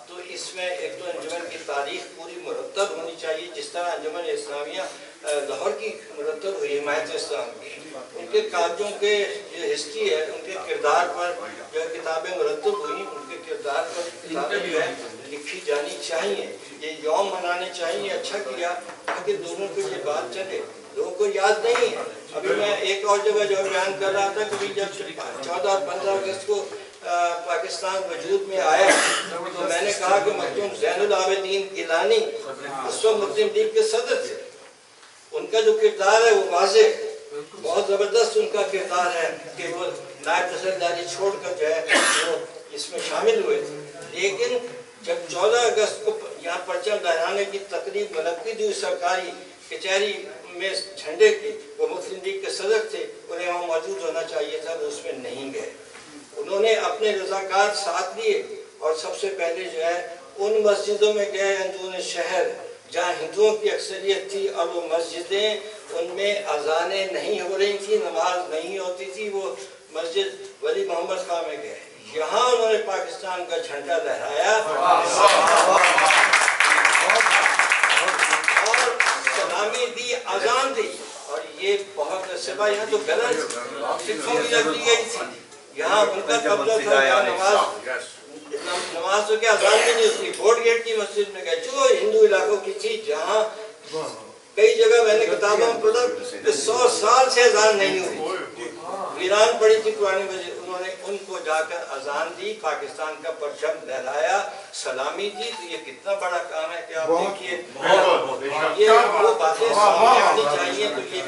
تو اس میں ایک تو انجمن کی تاریخ پوری مرتب ہونی چاہیے، جس طرح انجمن اسلامیہ لاہور کی مرتب ہوئی حمایت اسلام کی. ان کے کاغذوں کے جو ہسٹری ہے، ان کے کردار پر جو کتابیں مرتب ہوئی، ان کے کردار پر کتابیں جو ہے لکھی جانی چاہیے. یہ یوم منانے چاہیے. اچھا کیا تاکہ دونوں کو یہ بات چلے. لوگوں کو یاد نہیں ہے. ابھی میں ایک اور جگہ جو بیان کر رہا تھا کہ جب 14 اور 15 اگست کو پاکستان وجود میں آیا تو میں نے کہا کہ مخدوم زین العابدین گیلانی اس وقت مسلم لیگ کے صدر تھے. ان کا جو کردار ہے وہ واضح، بہت زبردست ان کا کردار ہے کہ وہ نائب تحصیلداری چھوڑ کر جو ہے وہ اس میں شامل ہوئے تھے. لیکن جب 14 اگست کو یہاں پرچم لہرانے کی تقریب منعقد ہوئی سرکاری کچہری میں جھنڈے کی، وہ مسلم لیگ کے صدر تھے، انہیں وہاں موجود ہونا چاہیے تھا، وہ اس میں نہیں گئے. انہوں نے اپنے رضاکار ساتھ لیے اور سب سے پہلے جو ہے ان مسجدوں میں گئے اندرون شہر جہاں ہندوؤں کی اکثریت تھی، اور وہ مسجدیں ان میں اذانیں نہیں ہو رہی تھیں، نماز نہیں ہوتی تھی. وہ مسجد ولی محمد خان میں گئے، یہاں انہوں نے پاکستان کا جھنڈا لہرایا اور سلامی دی، اذان دی. اور یہ بہت سبا یہاں تو غلط سکھوں کی لگ دی گئی تھی، یہاں ان کا قبضہ تھا. نماز تو کیا اذان بھی نہیں ہوتی. بورڈ گیٹ کی مسجد میں گئے جو ہندو علاقوں کی تھی، جہاں کئی جگہ میں نے کتابوں میں پڑھا کہ 100 سال سے اذان نہیں ہوئی، ویران پڑی تھی پرانی مسجد. उन्होंने उनको जाकर अजान दी, पाकिस्तान का परचम लहराया, सलामी दी। तो ये कितना बड़ा काम है कि आप देखिए, ये वो बातें सामने आनी चाहिए। तो ये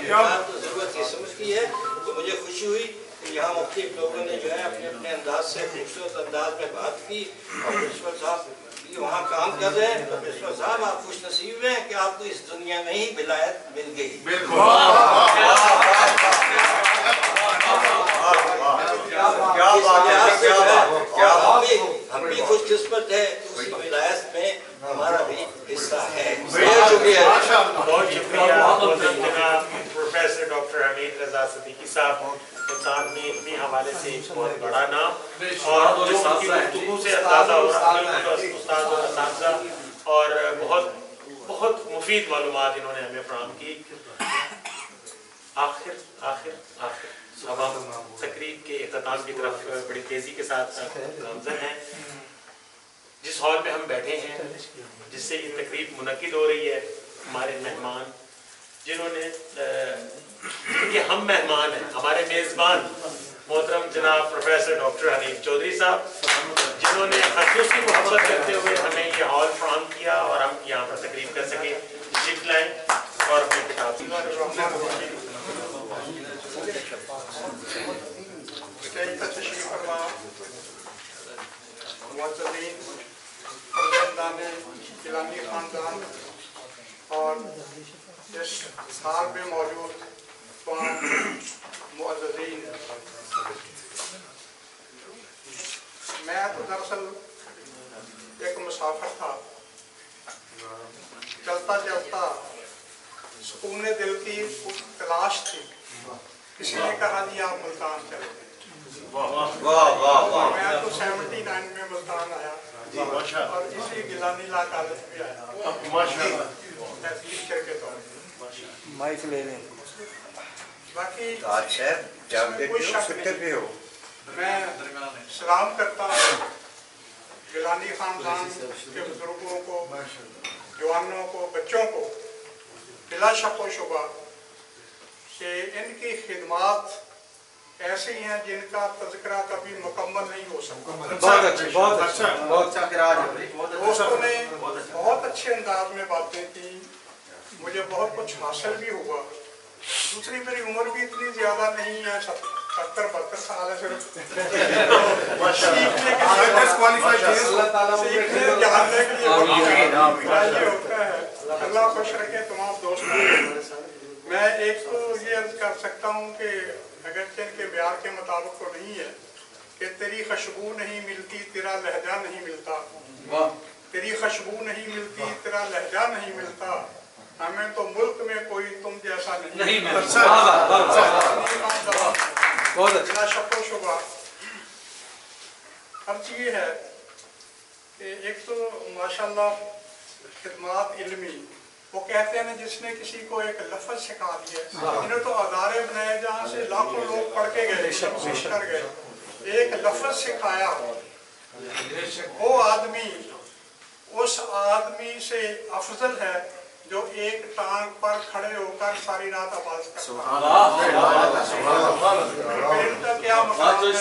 तो ज़रूरत इस समझ की है। तो मुझे खुशी हुई कि यहाँ मुख्तलिफ लोगों ने जो है अपने अपने अंदाज से खूबसूरत अंदाज में बात की। और प्रिंसिपल साहब वहाँ काम कर रहे हैं। तो प्रिंसिपल साहब आप खुश नसीब हैं कि आपको इस दुनिया में ही विलायत मिल गई। हम भी खुशकिस्मत है, उसी विलायत में हमारा भी हिस्सा है। बहुत शुक्रिया प्रोफेसर डॉक्टर हमीद रजा सिद्दीकी साहब, मुल्तान में इतने हवाले से एक बहुत बड़ा नाम, और जो उनकी गुफ्तगू से अंदाजा हो रहा है उस्ताद और असातिज़ा, और बहुत मुफीद मालूमात इन्होंने हमें फराहम की। आखिर अब हम तकरीब के इख्तिताम की तरफ बड़ी तेज़ी के साथ गामज़न हैं। जिस हॉल में हम बैठे हैं, जिससे ये तकरीब मुनक्किद हो रही है, हमारे मेहमान जिन्होंने क्योंकि हम मेहमान हैं, हमारे मेज़बान मोहतरम जनाब प्रोफेसर डॉक्टर हनीफ चौधरी साहब, जिन्होंने खसूसी मोहब्बत करते हुए हमें ये हॉल फराहम किया और हम यहाँ पर तकरीब कर सके। शिफ्ट लाएँ और अपनी किताब गिलानी खानदान और इस हाल में मौजूद मुअज़्ज़ज़ीन, मैं तो दरअसल एक मुसाफिर था, चलता चलता सुकून दिल की तलाश थी, किसी ने कहा जी आप मुल्तान चले। मैं तो 79 में मुल्तान आया और इसी गिलानी ला कॉलेज भी आया टीचर के तौर पर। माइक ले लें। बाकी कोई शक नहीं, मैं सलाम करता हूँ गिलानी खानदान के बुजुर्गों को, जवानों को, बच्चों को। बिला शक व शुबा कि इनकी खिदमात ऐसी हैं जिनका तज़किरा कभी मुकम्मल नहीं हो सकता। बहुत अच्छा। दोस्तों ने बहुत अच्छे अंदाज में बातें की, मुझे बहुत कुछ हासिल भी हुआ। दूसरी मेरी उम्र भी इतनी ज़्यादा नहीं है, 70-72 साल है सिर्फ। सीखने जानने के लिए होता है। अल्लाह खुश रखे तमाम दोस्तों। मैं एक तो ये अर्ज कर सकता हूँ कि अगरचे इनके बयान के मुताबिक तो नहीं है कि तेरी खुशबू नहीं मिलती तेरा लहजा नहीं मिलता, तेरी खुशबू नहीं मिलती तेरा लहजा नहीं मिलता, हमें तो मुल्क में कोई तुम जैसा नहीं मिलता। बहुत अच्छा शक्को शुबा। अर्ज ये है कि एक तो माशाल्लाह खिदमात इल्मी, वो कहते हैं जिसने किसी को एक लफ्ज़ सिखा दिया, इन्हें तो अदारे बनाए जहाँ से लाखों लोग पढ़ के गए, कर गए, एक लफ्ज़ सिखाया, वो आदमी उस आदमी से अफजल है जो एक टांग पर खड़े होकर सारी रात आवाज करता है। इनका क्या मकाम है,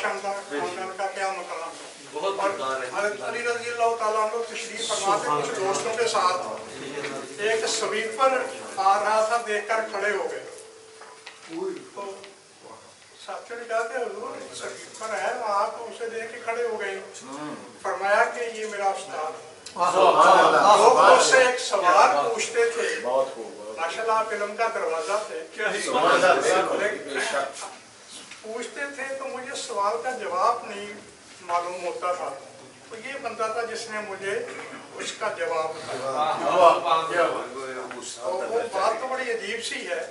खानदान का क्या मकाम है। अली रज़ी अल्लाह तआला अन्हु तशरीफ फरमाते कुछ दोस्तों के साथ एक स्वीपर आ रहा था, देखकर खड़े हो गए। तो साथियों ने कहा कि हुजूर स्वीपर है, आप उसे देख के खड़े हो गए। फरमाया कि ये मेरा उस्ताद। लोग उससे एक सवाल पूछते थे, माशाल्लाह आप इल्म का दरवाजा थे, पूछते थे तो मुझे सवाल का जवाब नहीं मालूम होता था। तो ये बंदा था जिसने मुझे उसका जवाब दिया। वो बात तो बड़ी अजीब सी है,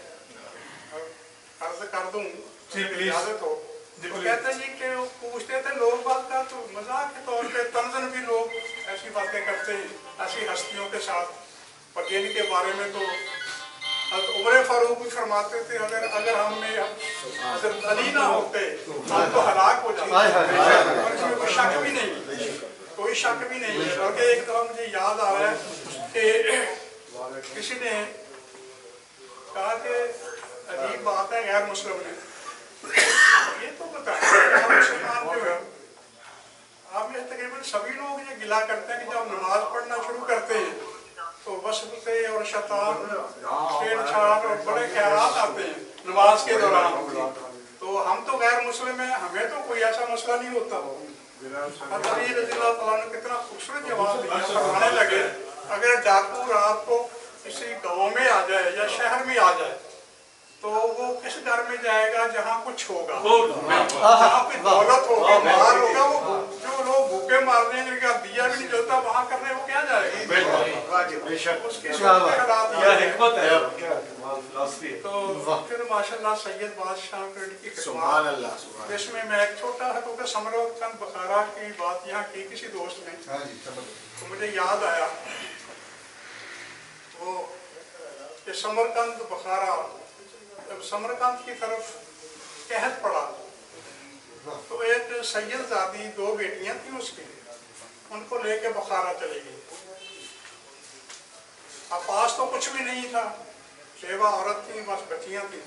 अर्ज कर दूं इजाजत हो। तो कहते जी कि पूछते थे लोग बात का, तो मजाक के तौर पे तंजन भी लोग ऐसी बातें करते हैं ऐसी हस्तियों के साथ, और जिनके बारे में तो उमर फारूक भी फरमाते थे अगर हमने हज़रत अली ना होते हम तो हलाक हो जाते। और इसमें कोई शक भी नहीं, कोई शक भी नहीं है। बल्कि एक दफा मुझे याद आ रहा है कि किसी ने कहा कि अजीब बात है, गैर मुस्लिम ने ये तो बताएं मुसलमान जो है, आप ये तकरीबन सभी लोग ये गिला करते हैं कि जब नमाज पढ़ना शुरू करते हैं तो वसवसे और शैतान छेड़छाड़ और बड़े ख्यालात आते हैं नमाज के दौरान। तो हम तो गैर मुस्लिम हैं, हमें तो कोई ऐसा मसला नहीं होता। अली रज़ी अल्लाह तआला ने कितना खूबसूरत जवाब दिया, फरमाने लगे अगर डाकू रात को किसी गांव में आ जाए या शहर में आ जाए तो वो किस घर में जाएगा जहाँ कुछ होगा, जहाँ कोई दौलत होगी, माल होगा, वो जो लोग भूखे मारने जिनका दिया भी नहीं जलता वहाँ करने वो क्या जाएगा? उसकी तो फिर माशाल्लाह सैयद बादशाह की खिदमत, इसमें मैं एक छोटा सा क्योंकि समरकंद बुखारा की बात यहाँ की किसी दोस्त ने, तो मुझे याद आया वो कि समरकंद बुखारा जब समरकंद की तरफ कहत पड़ा तो एक सैयदजादी, 2 बेटियां थी उसकी, उनको लेके बुखारा चली गई। अब पास तो कुछ भी नहीं था, बेवा औरत थी, बस बच्चियां थी।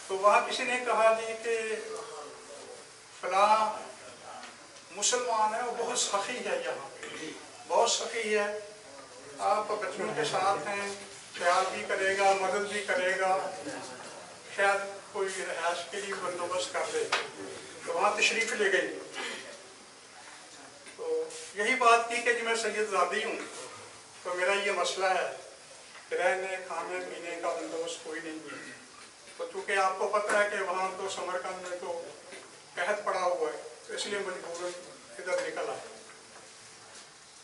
तो वहाँ किसी ने कहा जी कि फला मुसलमान है, वो बहुत सखी है, यहाँ पे बहुत सखी है, आप बच्चों के साथ हैं, ख्याल भी करेगा, मदद भी करेगा, शायद कोई रिहायश के लिए बंदोबस्त कर दे। तो वहाँ तशरीफ ले गई। तो यही बात की कि जी मैं सैयदजादी हूँ, तो मेरा ये मसला है, रहने खाने पीने का बंदोबस्त कोई नहीं है। तो चूँकि आपको पता है कि वहाँ तो समरकंद में तो कहत पड़ा हुआ है, तो इसलिए मजबूरन इधर निकल आए।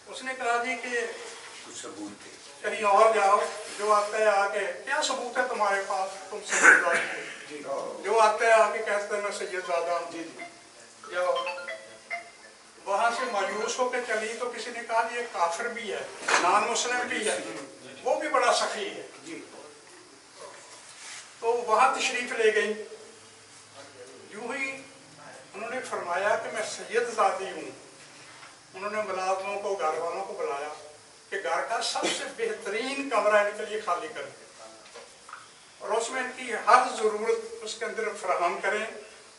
उसने कहा जी कि कहीं और जाओ, जो आता है आके, क्या सबूत है तुम्हारे पास तुम सैयदजादी हो? जो आता है आके कहते हैं मैं सैयदजादा हूँ, जाओ। वहाँ से मायूस होकर चली तो किसी ने कहा ये काफिर भी है, नॉन मुस्लिम भी है, वो भी बड़ा सखी है। तो वहाँ तशरीफ ले गई। यूं ही उन्होंने फरमाया कि मैं सैयदजादी हूँ। उन्होंने मुलाजमों को, घर वालों को बुलाया कि घर का सबसे बेहतरीन कमरा इनके लिए खाली करें और उसमें इनकी हर ज़रूरत उसके अंदर फराहम करें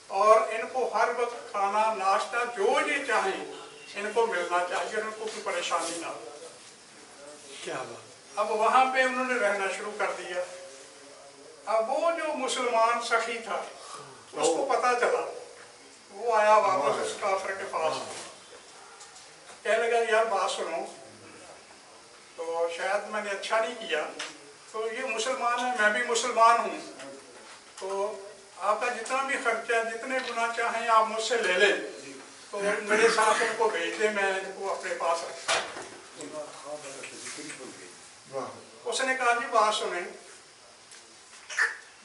और इनको हर वक्त खाना नाश्ता जो ये चाहें इनको मिलना चाहिए, इनको कोई परेशानी ना हो। क्या बात। अब वहाँ पे उन्होंने रहना शुरू कर दिया। अब वो जो मुसलमान सखी था उसको पता चला, वो आया वापस उस काफिर के पास, कहने लगा यार बात सुनो, तो शायद मैंने अच्छा नहीं किया, तो ये मुसलमान है, मैं भी मुसलमान हूँ, तो आपका जितना भी खर्चा, जितने गुना चाहें आप मुझसे ले लें, तो मेरे साथ उनको भेज दें, मैं इनको अपने पास रखता। उसने कहा जी बात सुने,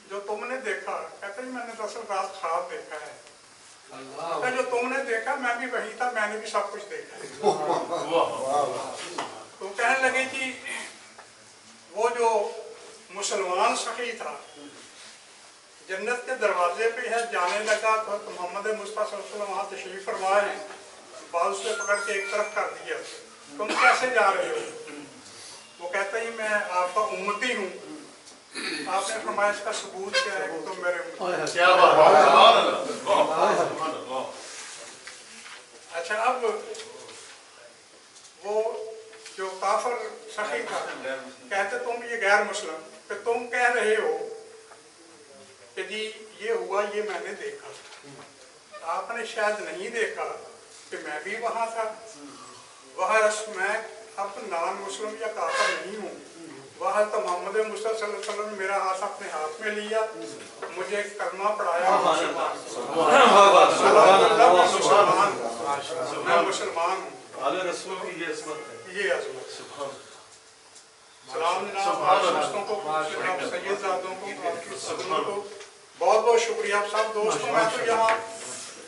जो तुमने देखा, कहते हैं मैंने दरअसल रात ख्वाब देखा है, तो जो तुमने देखा मैं भी वही था, मैंने भी सब कुछ देखा है। तो कहने लगे कि वो जो मुसलमान सखी था जन्नत के दरवाजे पे है, जाने लगा तो मोहम्मद मुस्तफा सल्लल्लाहु अलैहि वसल्लम वहाँ तशरीफ फरमा है, बाल से पकड़ के एक तरफ कर दिया, तुम कैसे जा रहे हो? वो कहता ही मैं आपका उम्मती हूँ। आपने फरमाया इसका सबूत क्या है? तुम मेरे अच्छा, अब वो जो काफिर सखी था कहते तुम ये गैर मुस्लिम, कि तुम कह रहे हो कि जी ये हुआ, ये मैंने देखा, आपने शायद नहीं देखा कि मैं भी वहाँ था। वह मैं अब नॉन मुस्लिम या काफिर नहीं हूँ, वह तो मोहम्मद मुस्तफा सल्लल्लाहु अलैहि वसल्लम ने मेरा हाथ अपने हाथ में लिया, मुझे कलमा पढ़ाया, मैं मुसलमान हूँ। ये अज़मत सलाम जनाब आप दोस्तों को, जनाब सैयदजादों को, आपकी सदनों को बहुत बहुत शुक्रिया। आप सब दोस्तों, मैं तो यहाँ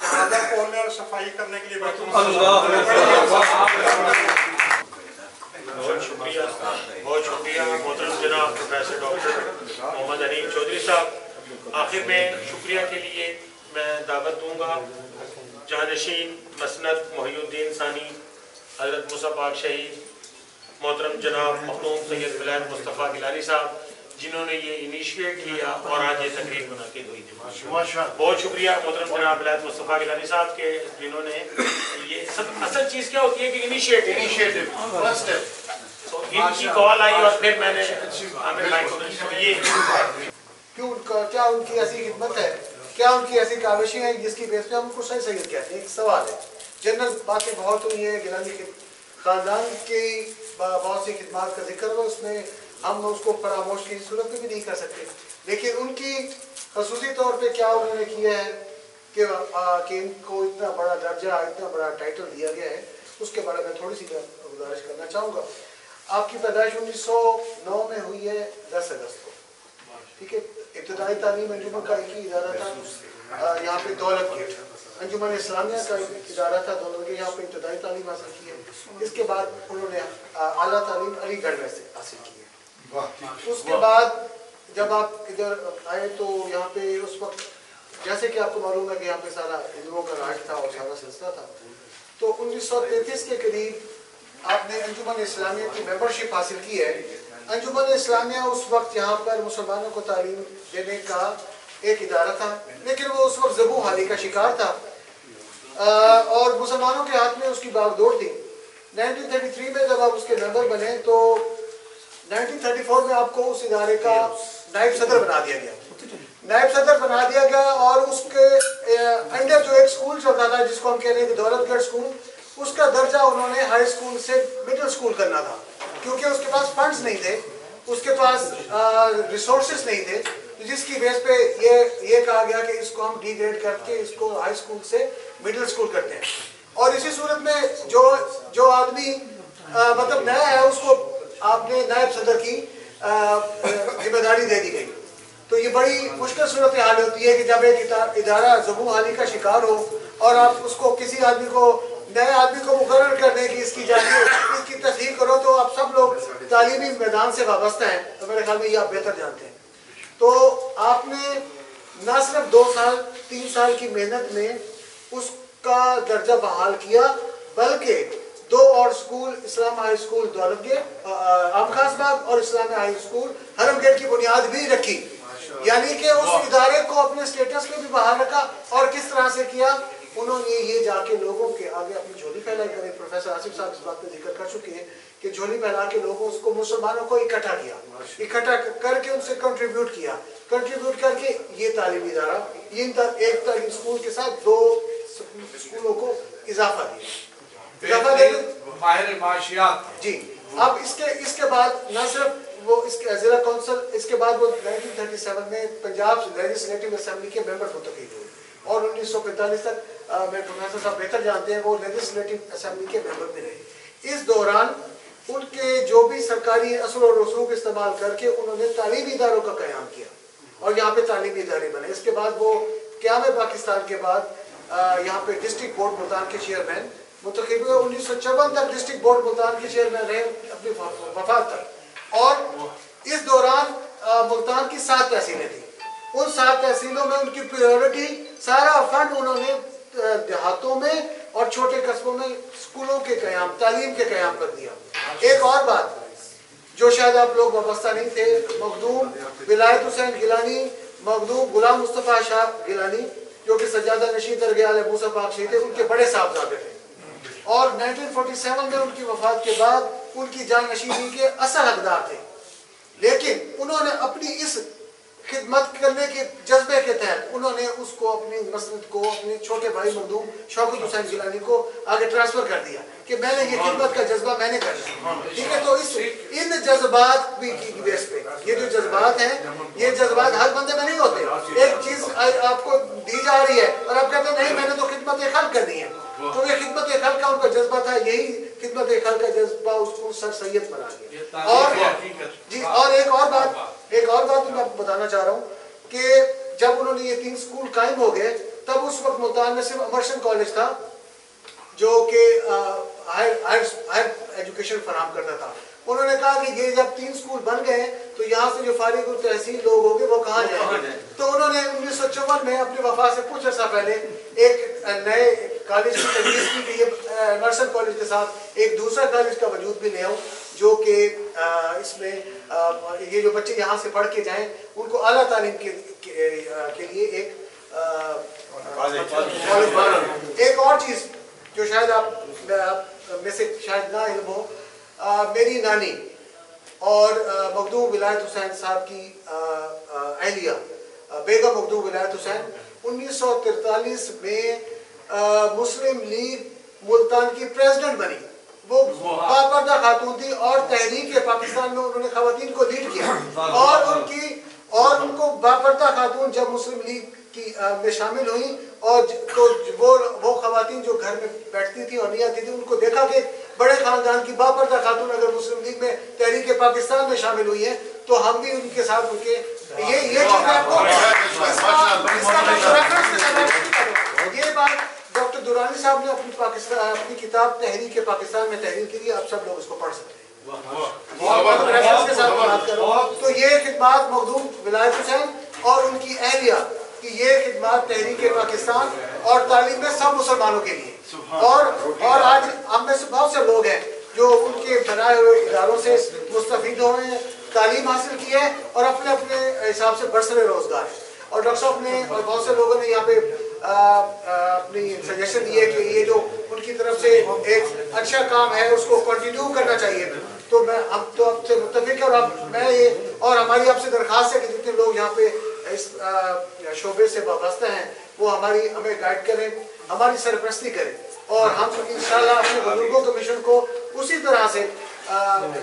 जनाजा खोलने और सफाई करने के लिए बैठा हूँ। बहुत शुक्रिया मोहतरम जनाब प्रोफेसर डॉक्टर मोहम्मद हनीफ चौधरी साहब। आखिर में शुक्रिया के लिए मैं दावत दूंगा जहानशीन मसनद मोहिउद्दीन सानी हज़रत मूसा पाक शहीद मोहतरम जनाब मखदूम सैयद विलायत मुस्तफ़ा गिलानी साहब जिन्होंने ये इनिशिएट किया और आज ये तकरीर मुनक़िद हुई थी। बहुत शुक्रिया मोहतरम जनाब विलायत मुस्तफ़ा गिलानी साहब के, जिन्होंने ये सब, असल चीज़ क्या होती है कि इनिशिएटिव फर्स्ट स्टेप, तो इनकी कॉल आई और फिर मैंने ये क्यों क्या उनकी ऐसी खिदमत है, क्या उनकी ऐसी काविशें हैं जिसकी बेस पे हम उनको सही सही कहते हैं। एक सवाल है, जनरल बातें बहुत हुई हैं, गिलानी के ख़ानदान की बहुत सी खिदमत का जिक्र हुआ, उसमें हम उसको फरामोश की सूरत में भी नहीं कर सकते, लेकिन उनकी खसूसी तौर पे क्या उन्होंने किया है कि इनको इतना बड़ा दर्जा, इतना बड़ा टाइटल दिया गया है, उसके बारे में थोड़ी सी गुजारिश करना चाहूँगा। आपकी पैदाइश 1909 में हुई है 10 अगस्त को, ठीक है। इब्तदाई तालीम अंजुमन का एक ही इदारा था यहाँ पे दौलत गेट, अंजुमन इस्लामिया का एक इदारा था दौलत गेट, यहाँ पे इब्तदाई तालीम हासिल की है। इसके बाद उन्होंने आला तालीम अलीगढ़ में से हासिल की है। उसके बाद जब आप इधर आए तो यहाँ पे उस वक्त जैसे कि आपको मालूम है कि यहाँ पे सारा हिंदुओं का राज था और सारा सिलसिला था, तो 1933 के करीब आपने अंजुमन इस्लामिया की मेंबरशिप हासिल की है। अंजुमन इस्लामिया उस वक्त यहाँ पर मुसलमानों को तालीम देने का एक इदारा था, लेकिन वो उस वक्त ज़बू हाली का शिकार था और मुसलमानों के हाथ में उसकी बागडोर थी। 1933 में जब आप उसके मेंबर बने तो 1934 में आपको उस इदारे का नायब सदर बना दिया गया। नायब सदर बना दिया गया और उसके अंडर जो एक स्कूल चलता था जिसको हम कह रहे हैं कि दौलतगढ़ स्कूल, उसका दर्जा उन्होंने हाई स्कूल से मिडिल स्कूल करना था, क्योंकि उसके पास फंड्स नहीं थे, उसके पास रिसोर्सेज नहीं थे, जिसकी बेस पे ये कहा गया कि इसको हम डिग्रेड करके इसको हाई स्कूल से मिडिल स्कूल करते हैं। और इसी सूरत में जो आदमी मतलब नया है उसको आपने नायब सदर की जिम्मेदारी दे दी गई। तो ये बड़ी मुश्किल सूरत हाल होती है कि जब एक इदारा ज़बू हाली का शिकार हो और आप उसको किसी आदमी को, नए आदमी को मुकर्रर करने की इसकी जानिए इसकी तस्दीक करो, तो आप सब लोग तालीमी मैदान से वाबस्ता हैं, तो मेरे ख्याल में ये आप बेहतर जानते हैं। तो आपने न सिर्फ 2 साल 3 साल की मेहनत में उसका दर्जा बहाल किया, बल्कि 2 और स्कूल, इस्लाम हाई स्कूल दौलतगेट आम खास बाग और इस्लाम हाई स्कूल हरमगेट की बुनियाद भी रखी, यानी कि उस इदारे को अपने स्टेटस पे भी बहाल रखा। और किस तरह से किया उन्होंने, ये जाके लोगों के आगे अपनी झोली फैलाई करें। प्रोफेसर आसिफ साहब इस बात पे जिक्र कर चुके हैं कि झोली फैला के लोगों उसको मुसलमानों को इकट्ठा किया, इकट्ठा करके उनसे कंट्रीब्यूट किया, कंट्रीब्यूट करके ये तालीमी इदारा एक तालीम स्कूल के साथ 2 स्कूलों को इजाफा दिया जी। अब इसके बाद न सिर्फ वो इसके जिला काउंसिल, इसके बाद वो 1937 में पंजाब लेजिस्लेटिव असेंबली के मेंबर मुंतखब हुए और 1945 तक मेरे प्रोफेसर साहब बेहतर जानते हैं वो लेजिस्लेटिव असेंबली के मेंबर में रहे। इस दौरान उनके जो भी सरकारी असर और रसूख इस्तेमाल करके उन्होंने तालीमी इदारों का क़याम किया और यहाँ पे तालीमी इदारे बने। इसके बाद वो क़याम पाकिस्तान के बाद यहाँ पे डिस्ट्रिक्ट बोर्ड मुल्तान के चेयरमैन मुंतखब हुए। 1954 तक डिस्ट्रिक्ट बोर्ड मुल्तान के चेयरमैन रहे अपनी वफात तक। और इस दौरान मुल्तान की 7 तहसीलें थी, उन 7 तहसीलों में उनकी प्रायोरिटी सारा फंड उन्होंने देहातों में और छोटे कस्बों में स्कूलों के क़याम, तालीम के क़याम कर दिया। एक और बात जो शायद आप लोग वाबस्ता नहीं थे, मखदूम विलायत हुसैन गिलानी, मखदूम गुलाम मुस्तफ़ा शाह गिलानी जो कि सज्जादा नशीं दरगाह मूसा पाक शहीद थे, उनके बड़े साहबजादे थे और 1947 में उनकी वफात के बाद उनकी जाननशीनी के असल हकदार थे। लेकिन उन्होंने अपनी इस खिदमत करने के जज्बे के तहत उन्होंने उसको अपनी मसनद को अपने छोटे भाई मखदूम शौकत हुसैन गिलानी को आगे ट्रांसफर कर दिया कि मैंने ये खिदमत का जज्बा मैंने करना, ठीक है। तो इन जज्बात की बेस पे ये जो जज्बात हैं, ये जज्बात हर बंदे में नहीं होते। एक चीज आपको दी जा रही है और आप कहते हैं नहीं मैंने तो खिदमत खल्क करनी है, तो ये खिदमत खल्क का उनका जज्बा था, यही खिदमत खल्क का जज्बा उसको सर सैयद बना दिया। और जी और एक और बात मैं आपको बताना चाह रहा हूँ कि जब उन्होंने ये 3 स्कूल कायम हो गए, तब उस वक्त मुल्तान में सिर्फ अमरशन कॉलेज था जो कि हायर एजुकेशन फराहम करता था। उन्होंने कहा कि ये जब 3 स्कूल बन गए तो यहाँ से जो फारिग और तहसील लोग होंगे वो कहाँ जाएंगे। तो उन्होंने 1954 में अपनी वफात से कुछ अर्सा पहले एक नए कॉलेज की तजवीज़ की कि ये एमर्सन कॉलेज के साथ एक दूसरा कॉलेज का वजूद भी ले आऊँ, جو کہ اس میں یہ جو بچے یہاں سے پڑھ کے جائیں ان کو اعلیٰ تعلیم کے لیے ایک اور چیز جو شاید آپ میں سے شاید نہ علم ہو، میری نانی اور مخدوم ولایت حسین صاحب کی اہلیہ بیگم مخدوم ولایت حسین 1943 میں مسلم لیگ ملتان کی پریزیڈنٹ بنی. وہ باپردہ خاتون تھی اور تحریک پاکستان میں انہوں نے خواتین کو لیڈ کیا اور ان کو باپردہ خاتون جب مسلم لیگ کی میں شامل ہوئی اور تو وہ خواتین جو گھر میں بیٹھتی تھی اور نہیں آتی تھی ان کو دیکھا کہ بڑے خاندان کی باپردہ خاتون اگر مسلم لیگ میں تحریک پاکستان میں شامل ہوئی ہیں تو ہم بھی ان کے ساتھ ان کے یہ بات ڈاکٹر دورانی صاحب نے اپنی کتاب تحریک پاکستان میں تحریر کی، اب سب لوگ اس کو پڑھ سکتے ہیں. تو یہ خدمات مخدوم ولایت حسین اور ان کی اہلیہ کہ یہ خدمات تحریک پاکستان اور تعلیم میں سب مسلمانوں کے لیے، اور آج ہم میں سے بہت سے لوگ ہیں جو ان کے بنائے ہوئے اداروں سے مستفید ہوئے ہیں، تعلیم حاصل کی ہے اور اپنے اپنے حساب سے برسر روزگار ہے. اور ڈاکٹر صاحب نے اور بہت سے لوگوں نے یہاں پہ اپنی سجیشن دی ہے کہ یہ جو ان کی طرف سے ایک اچھا کام ہے اس کو کنٹینیو کرنا چاہیے. تو میں ہم تو آپ سے متفق ہے اور ہماری آپ سے درخواست ہے کہ جتنے لوگ یہاں پہ اس شعبے سے وابستہ ہیں وہ ہمیں گائیڈ کریں، ہماری سرپرستی کریں اور ہم انشاءاللہ اپنے بزرگوں کے مشن کو اسی طرح سے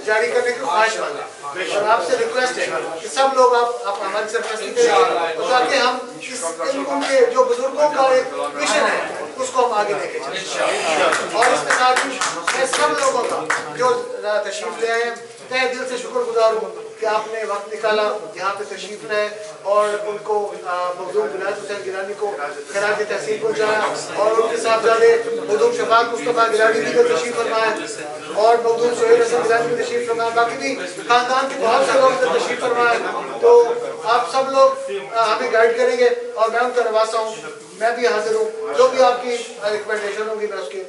جاری کرنے کی خواہش مانگیں. اور آپ سے ریکویسٹ ہے کہ سب لوگ آپ ہماری سرپرستی کریں تاکہ ہم ان کے جو بزرگوں کا ایک مشن ہے اس کو ہم آگے لے کے چلیں. اور اس کے ساتھ میں سب لوگوں کا جو تشریف لے آئے ہیں تہ دل سے شکر گزار ہوں کہ آپ نے وقت نکالا یہاں پہ تشریف لائے اور ان کو مخدوم ولایت حسین گیلانی کو خراج تحسین پہنچایا اور ان کے صاحبزادے مخدوم شفاعت مصطفیٰ گیلانی بھی کو تشریف فرمائے اور مخدوم سہیل حسن گیلانی بھی تشریف فرمائے، باقی بھی خاندان کے بہت سے لوگ تشریف فرمائے. تو آپ سب لوگ ہمیں گائیڈ کریں گے اور میں ان کا نواسا ہوں، میں بھی حاضر ہوں، جو بھی آپ کی ریکمنڈیشن ہوگی میں اس کے